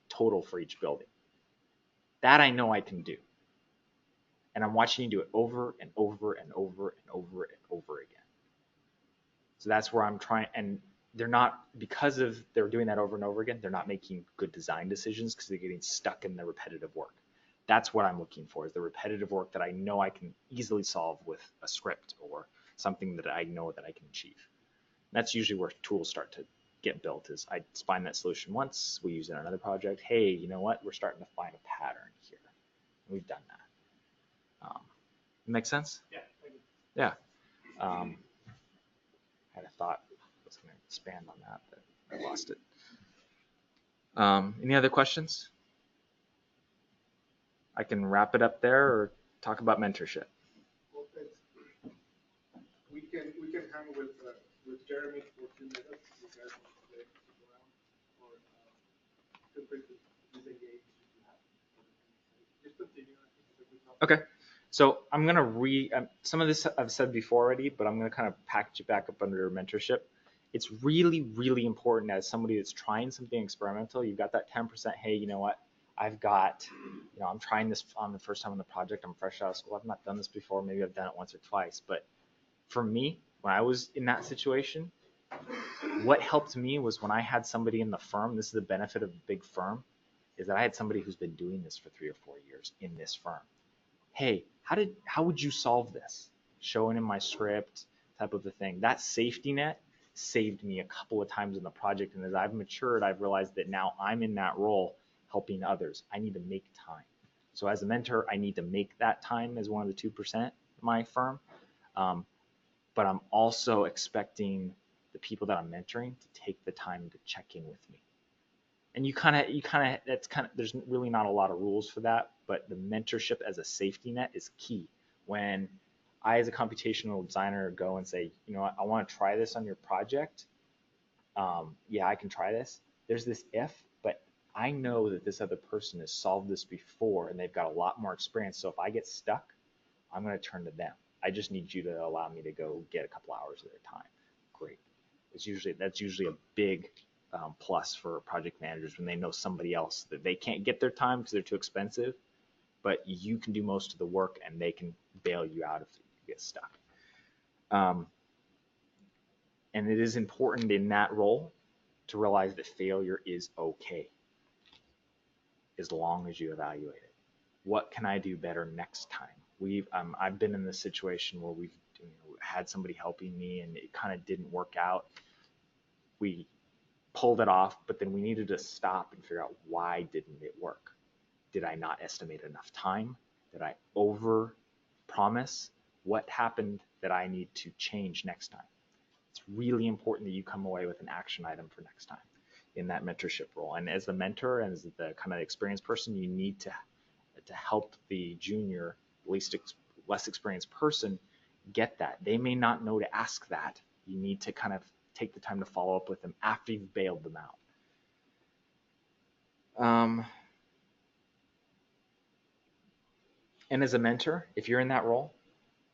total for each building. That I know I can do. And I'm watching you do it over and over and over and over and over again. So that's where I'm trying, and they're not, because of they're doing that over and over again, they're not making good design decisions because they're getting stuck in the repetitive work. That's what I'm looking for, is the repetitive work that I know I can easily solve with a script or something that I know that I can achieve. That's usually where tools start to get built, is I find that solution once, we use it in another project. Hey, you know what? We're starting to find a pattern here. We've done that. Make sense? Yeah. Yeah. I had a thought I was going to expand on that, but I lost it. Any other questions? I can wrap it up there or talk about mentorship. Well, we can hang with Jeremy for 2 minutes. You guys want to stick around, or feel free to disengage if you have. Just continue. I think it's a good topic. Okay. So I'm going to some of this I've said before already, but I'm going to kind of package it back up under mentorship. It's really, really important as somebody that's trying something experimental. You've got that 10%. Hey, you know what? I'm trying this on the first time on the project. I'm fresh out of school. I've not done this before. Maybe I've done it once or twice. But for me, when I was in that situation, what helped me was when I had somebody in the firm. This is the benefit of a big firm. is that I had somebody who's been doing this for 3 or 4 years in this firm. Hey, how would you solve this? Showing him my script, type of a thing. That safety net saved me a couple of times in the project. And as I've matured, I've realized that now I'm in that role helping others. I need to make time. So as a mentor, I need to make that time as one of the 2% of my firm. But I'm also expecting the people that I'm mentoring to take the time to check in with me. And there's really not a lot of rules for that, but the mentorship as a safety net is key. When I, as a computational designer, go and say, you know, I want to try this on your project. Yeah, I can try this. There's this if, but I know that this other person has solved this before and they've got a lot more experience. So if I get stuck, I'm going to turn to them. I just need you to allow me to go get a couple hours of their time. Great. That's usually a big plus for project managers when they know somebody else that they can't get their time because they're too expensive, but you can do most of the work and they can bail you out if you get stuck. And it is important in that role to realize that failure is okay as long as you evaluate it. What can I do better next time? I've been in this situation where we've had somebody helping me and it kind of didn't work out. We pulled it off, but then we needed to stop and figure out why didn't it work? Did I not estimate enough time? Did I over promise? What happened that I need to change next time? It's really important that you come away with an action item for next time in that mentorship role. And as the mentor and as the kind of experienced person, you need to help the junior, less experienced person get that. They may not know to ask that. You need to kind of take the time to follow up with them after you've bailed them out. And as a mentor, if you're in that role,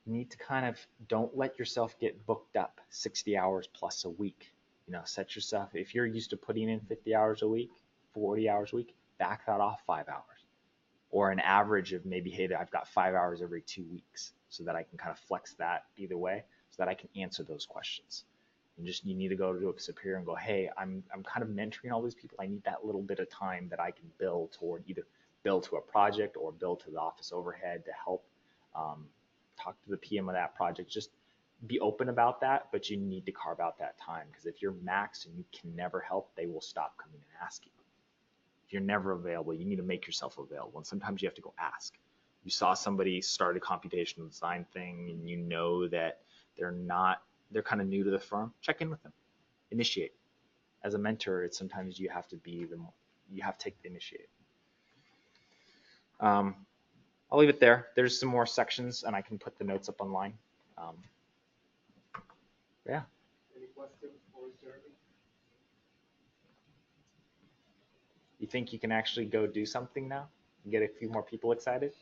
you need to kind of don't let yourself get booked up 60 hours plus a week. You know, set yourself, if you're used to putting in 50 hours a week, 40 hours a week, back that off 5 hours. Or an average of maybe, hey, I've got 5 hours every 2 weeks so that I can kind of flex that either way so that I can answer those questions. And you need to go to a superior and go, hey, I'm kind of mentoring all these people. I need that little bit of time that I can build toward either build to a project or build to the office overhead to help talk to the PM of that project. Just be open about that, but you need to carve out that time because if you're maxed and you can never help, they will stop coming and asking. If you're never available, you need to make yourself available. And sometimes you have to go ask. You saw somebody start a computational design thing and you know that they're kind of new to the firm, check in with them, initiate. As a mentor, it's sometimes you have to take the initiative. I'll leave it there. There's some more sections and I can put the notes up online. Yeah. Any questions for Jeremy? You think you can actually go do something now and get a few more people excited?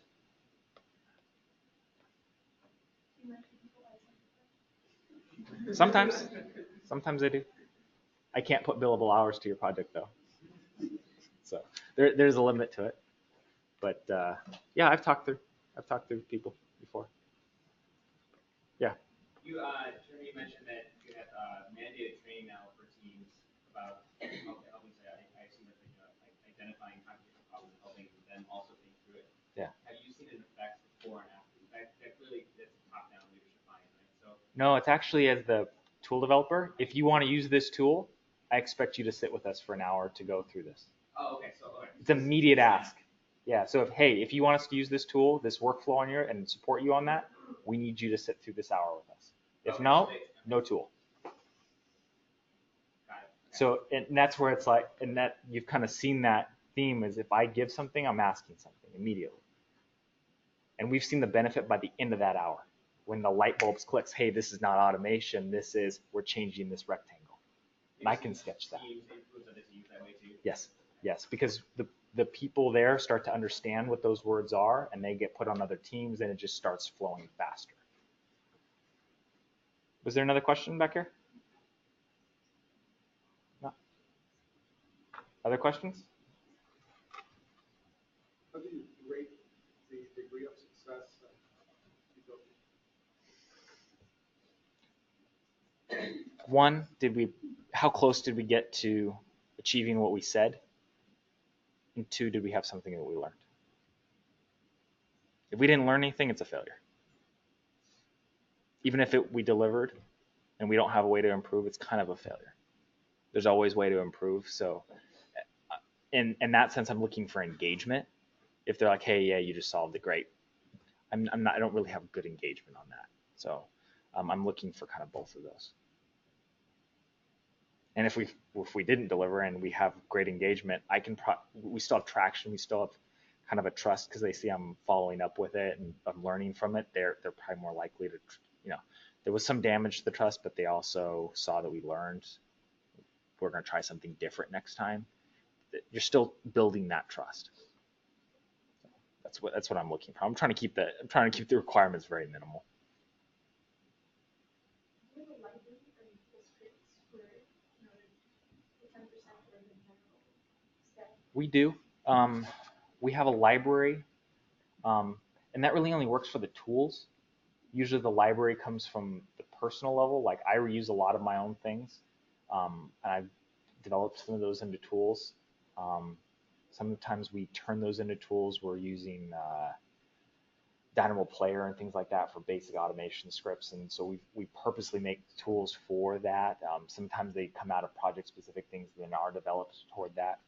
Sometimes I do. I can't put billable hours to your project though. So there's a limit to it. But yeah, I've talked through people before. Yeah. Jeremy, mentioned that you have mandated training now for teams about helping say, I assume that identifying computational problems and helping them also think through it. Yeah. Have you seen an effect before and after? That's top-down leadership buy-in, right? So No, it's actually as the tool developer. If you want to use this tool, I expect you to sit with us for an hour to go through this. Oh, okay. So okay. It's immediate ask. Yeah. So if you want us to use this tool, this workflow on your and support you on that, we need you to sit through this hour with us. If no, no tool. So, and that's where it's like, and that you've kind of seen that theme is if I give something, I'm asking something immediately. And we've seen the benefit by the end of that hour when the light bulbs clicks, hey, this is not automation. We're changing this rectangle. And I can sketch that. Yes. Yes. Because the people there start to understand what those words are and they get put on other teams and it just starts flowing faster. Was there another question back here? No. Other questions? How do you rate the degree of success? One, how close did we get to achieving what we said? And two, did we have something that we learned? If we didn't learn anything, it's a failure. Even if we delivered and we don't have a way to improve, it's kind of a failure. There's always a way to improve. So in that sense, I'm looking for engagement. If they're like, hey, yeah, you just solved it, great. I don't really have good engagement on that. So I'm looking for kind of both of those. And if we didn't deliver and we have great engagement, we still have traction. We still have kind of a trust because they see I'm following up with it and I'm learning from it. They're probably more likely to, there was some damage to the trust, but they also saw that we learned. We're going to try something different next time. You're still building that trust. That's what I'm looking for. I'm trying to keep the requirements very minimal. We do. We have a library, and that really only works for the tools. Usually the library comes from the personal level. Like I reuse a lot of my own things, and I've developed some of those into tools. Sometimes we turn those into tools. We're using Dynamo Player and things like that for basic automation scripts, and so we purposely make tools for that. Sometimes they come out of project-specific things that are developed toward that.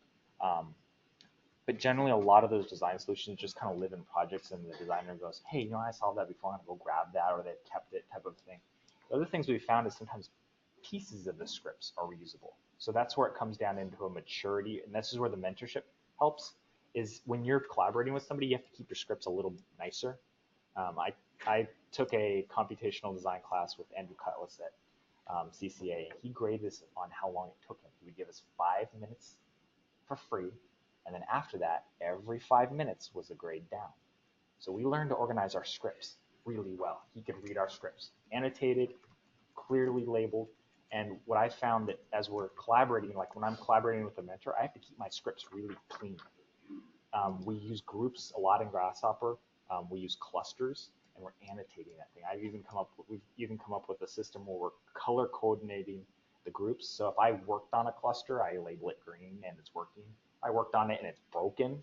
But generally, a lot of those design solutions just kind of live in projects, and the designer goes, hey, I solved that before, I'm going to go grab that, or they've kept it type of thing. The other things we found is sometimes pieces of the scripts are reusable. So that's where it comes down into a maturity, and this is where the mentorship helps, is when you're collaborating with somebody, you have to keep your scripts a little nicer. I took a computational design class with Andrew Cutlass at CCA, and he graded this on how long it took him. He would give us 5 minutes for free, and then after that, every 5 minutes was a grade down. So we learned to organize our scripts really well. He could read our scripts, annotated, clearly labeled. And what I found that as we're collaborating, like when I'm collaborating with a mentor, I have to keep my scripts really clean. We use groups a lot in Grasshopper. We use clusters, and we're annotating that thing. We've even come up with a system where we're color coordinating the groups. So if I worked on a cluster, I label it green and it's working. I worked on it and it's broken,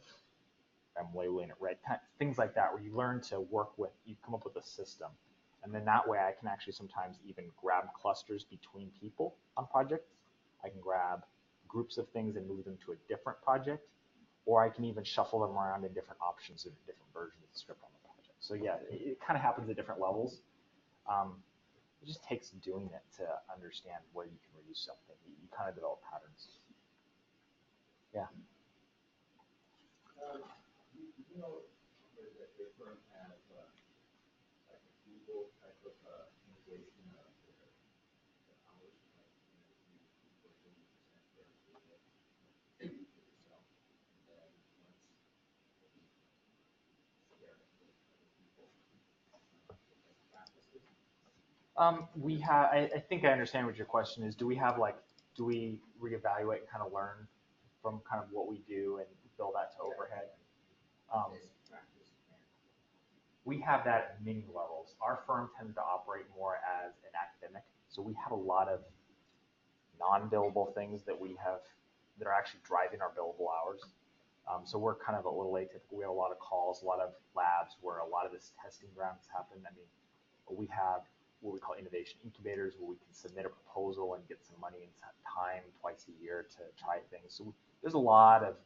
I'm labeling it red. Things like that, where you learn to work with, you come up with a system. And then that way I can actually sometimes even grab clusters between people on projects. I can grab groups of things and move them to a different project, or I can even shuffle them around in different options in different versions of the script on the project. So yeah, it kind of happens at different levels. It just takes doing it to understand where you can reuse something. You kind of develop patterns. Yeah. You know, your firm has like a Google type of integration of the hours, like you for 30% for yourself, and then once share it with other people, best practices. I think I understand what your question is. Do we reevaluate and kind of learn from kind of what we do and build that to overhead? We have that at many levels. Our firm tends to operate more as an academic, so we have a lot of non-billable things that are actually driving our billable hours. So we're kind of a little atypical. We have a lot of calls, a lot of labs where a lot of this testing grounds happen. I mean, we have what we call innovation incubators, where we can submit a proposal and get some money and time twice a year to try things. So there's a lot of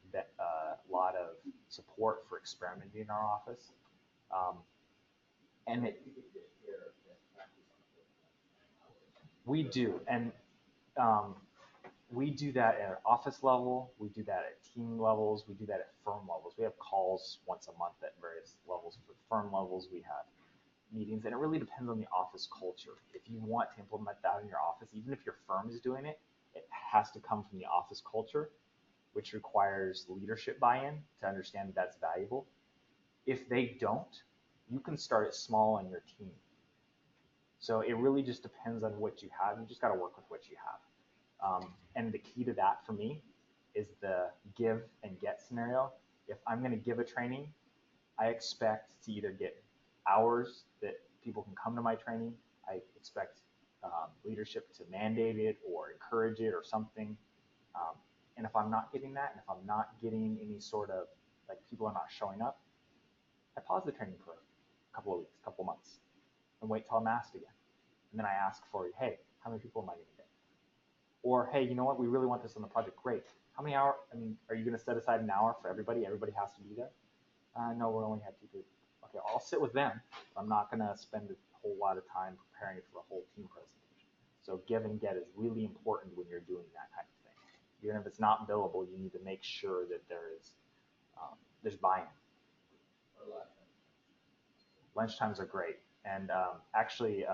support for experimenting in our office. And we do, and we do that at an office level, we do that at team levels, we do that at firm levels. We have calls once a month at various levels. For firm levels, we have meetings, and it really depends on the office culture. If you want to implement that in your office, even if your firm is doing it, it has to come from the office culture, which requires leadership buy-in to understand that that's valuable. If they don't, you can start it small on your team. So it really just depends on what you have. You just got to work with what you have. And the key to that for me is the give and get scenario. If I'm going to give a training, I expect to either get hours that people can come to my training. I expect leadership to mandate it or encourage it or something. And if I'm not getting that, and if I'm not getting any sort of, like, people are not showing up, I pause the training for a couple of weeks, a couple of months, and wait till I'm asked again. And then I ask for, hey, how many people am I going to get? Or, hey, you know what? We really want this on the project. Great. How many hours? I mean, are you going to set aside an hour for everybody? Everybody has to be there? No, we only have 2 people. Okay, I'll sit with them. I'm not going to spend a whole lot of time preparing it for a whole team presentation. So give and get is really important when you're doing that kind of thing. Even if it's not billable, you need to make sure that there's buy-in. Lunchtimes are great. And actually,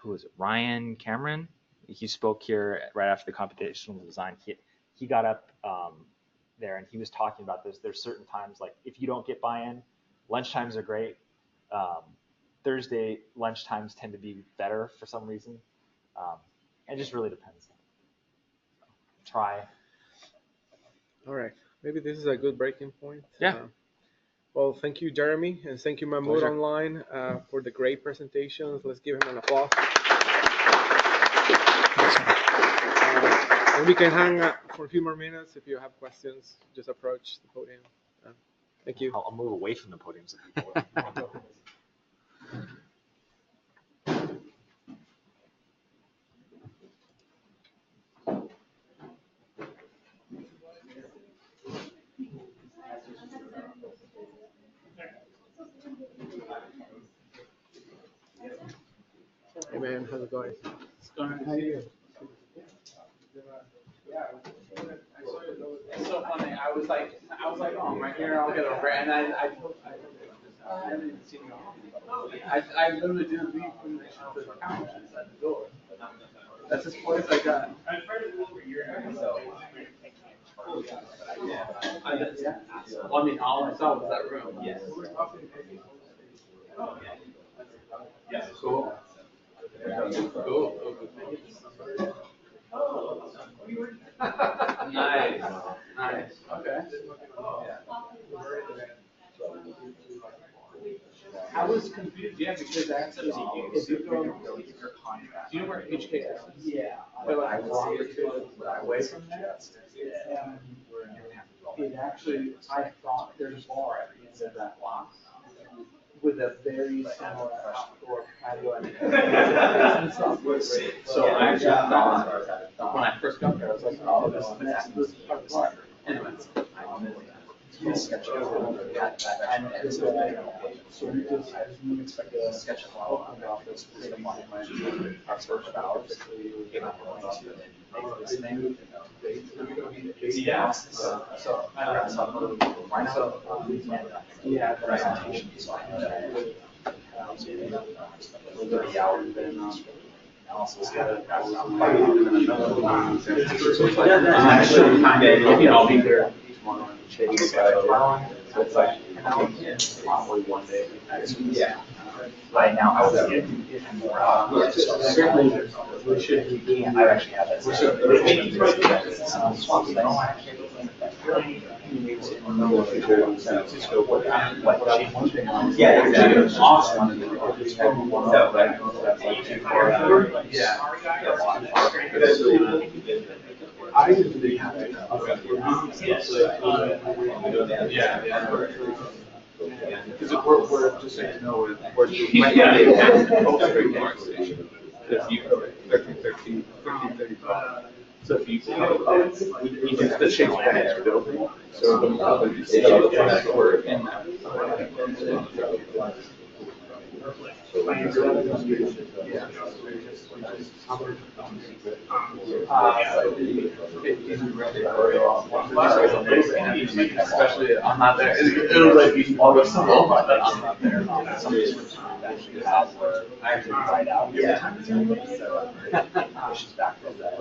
who was it? Ryan Cameron? He spoke here right after the computational design. He got up there and he was talking about this. There's certain times, like if you don't get buy-in, lunchtimes are great. Thursday lunchtimes tend to be better for some reason. It just really depends. Try. All right. Maybe this is a good breaking point. Yeah. Well, thank you, Jeremy, and thank you, Mahmoud online, for the great presentations. Let's give him an applause. And we can hang out for a few more minutes. If you have questions, just approach the podium. Thank you. I'll move away from the podium so people Hey, man, how's it going? It's going. How are you? It's so funny. I was like, oh, I'm right here. I'll get over. And I haven't even seen you. I literally didn't leave when they shut the couch inside the door. That's as close I got. I've heard it over a year now. Yeah. Well, I mean, all I saw was that room. Yes. Yeah. Cool. Cool. Nice. Nice. Okay. I was confused, yeah, because actually, if you go, do you know where HKS is? Yeah. But like, away from that, it actually, I thought there's a bar at the end of that block with a very similar outdoor patio and stuff. So I actually thought, when I first got there, I was like, oh, this is part of the bar. Anyway, and so we just, I didn't expect a sketch of open office to my our first hour came up to make this thing. Yeah. So I got some why not? Yeah, presentation. So I had 30 hours then analysis. Actually, kind of, I'll be there. So it's like probably one day. Yeah. Right now, I would get more. Certainly, we should. I actually have that. Yeah, exactly. Awesome. I usually have it. Because we're just saying no, we're doing if you 1335. So if you use the change manager building, so the we're in that. Especially I'm not there. It was like all the stuff. I'm not there. Somebody's actually I actually find out. Yeah. Pushes back from that.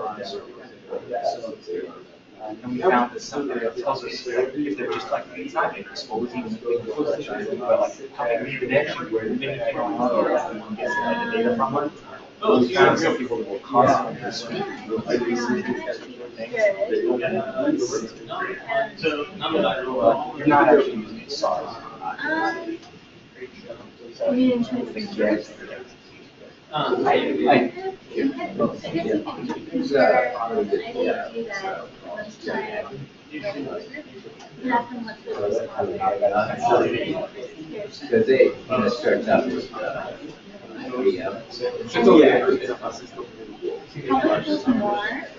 And we found that some of the tells us if they're just like not exposing but like having connection where many people get the data from them. We found some people will constantly just so you're not actually using SARS. Because they, starts out with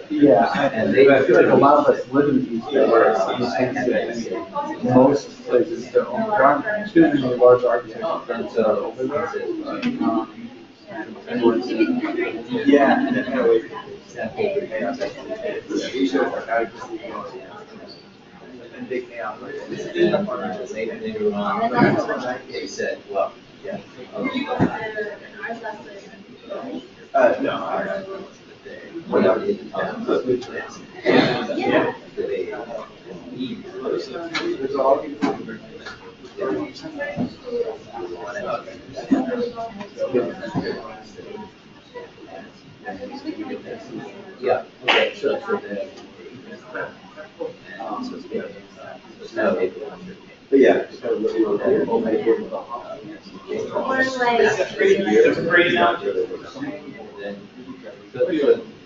Yeah, and I feel like a lot of us live in these areas. Most places don't. There aren't too many large architecture firms that are over there. Yeah. They said, well, yeah. No. Whatever it is. Yeah, okay, so but yeah. So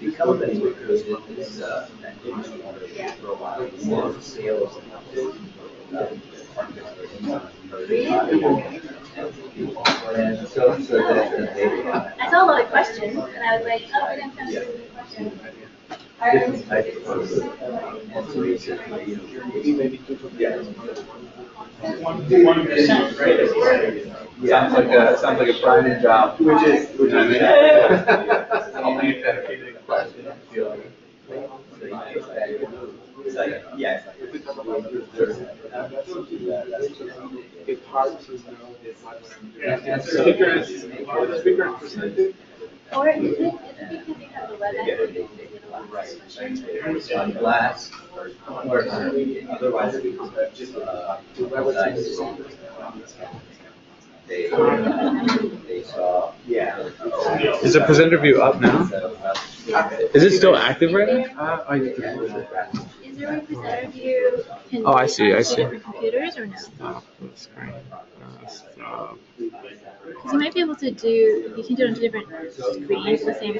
the company recruited this for a while, more sales and so that they I saw a lot of questions, and I was like, oh, we're going to answer the question. different types of and so basically, Sounds like a Brian job, which is I'll be dedicated question. Yes. It's hard to know the speaker is presented. Or is it because you have the web On glass, or otherwise just they saw. Yeah. Is the presenter view up now? Is it still active right now? Is there a presenter view? Oh, I see. Computers or no? Stop the screen. Stop. Because you might be able to do, you can do it on two different screens at the same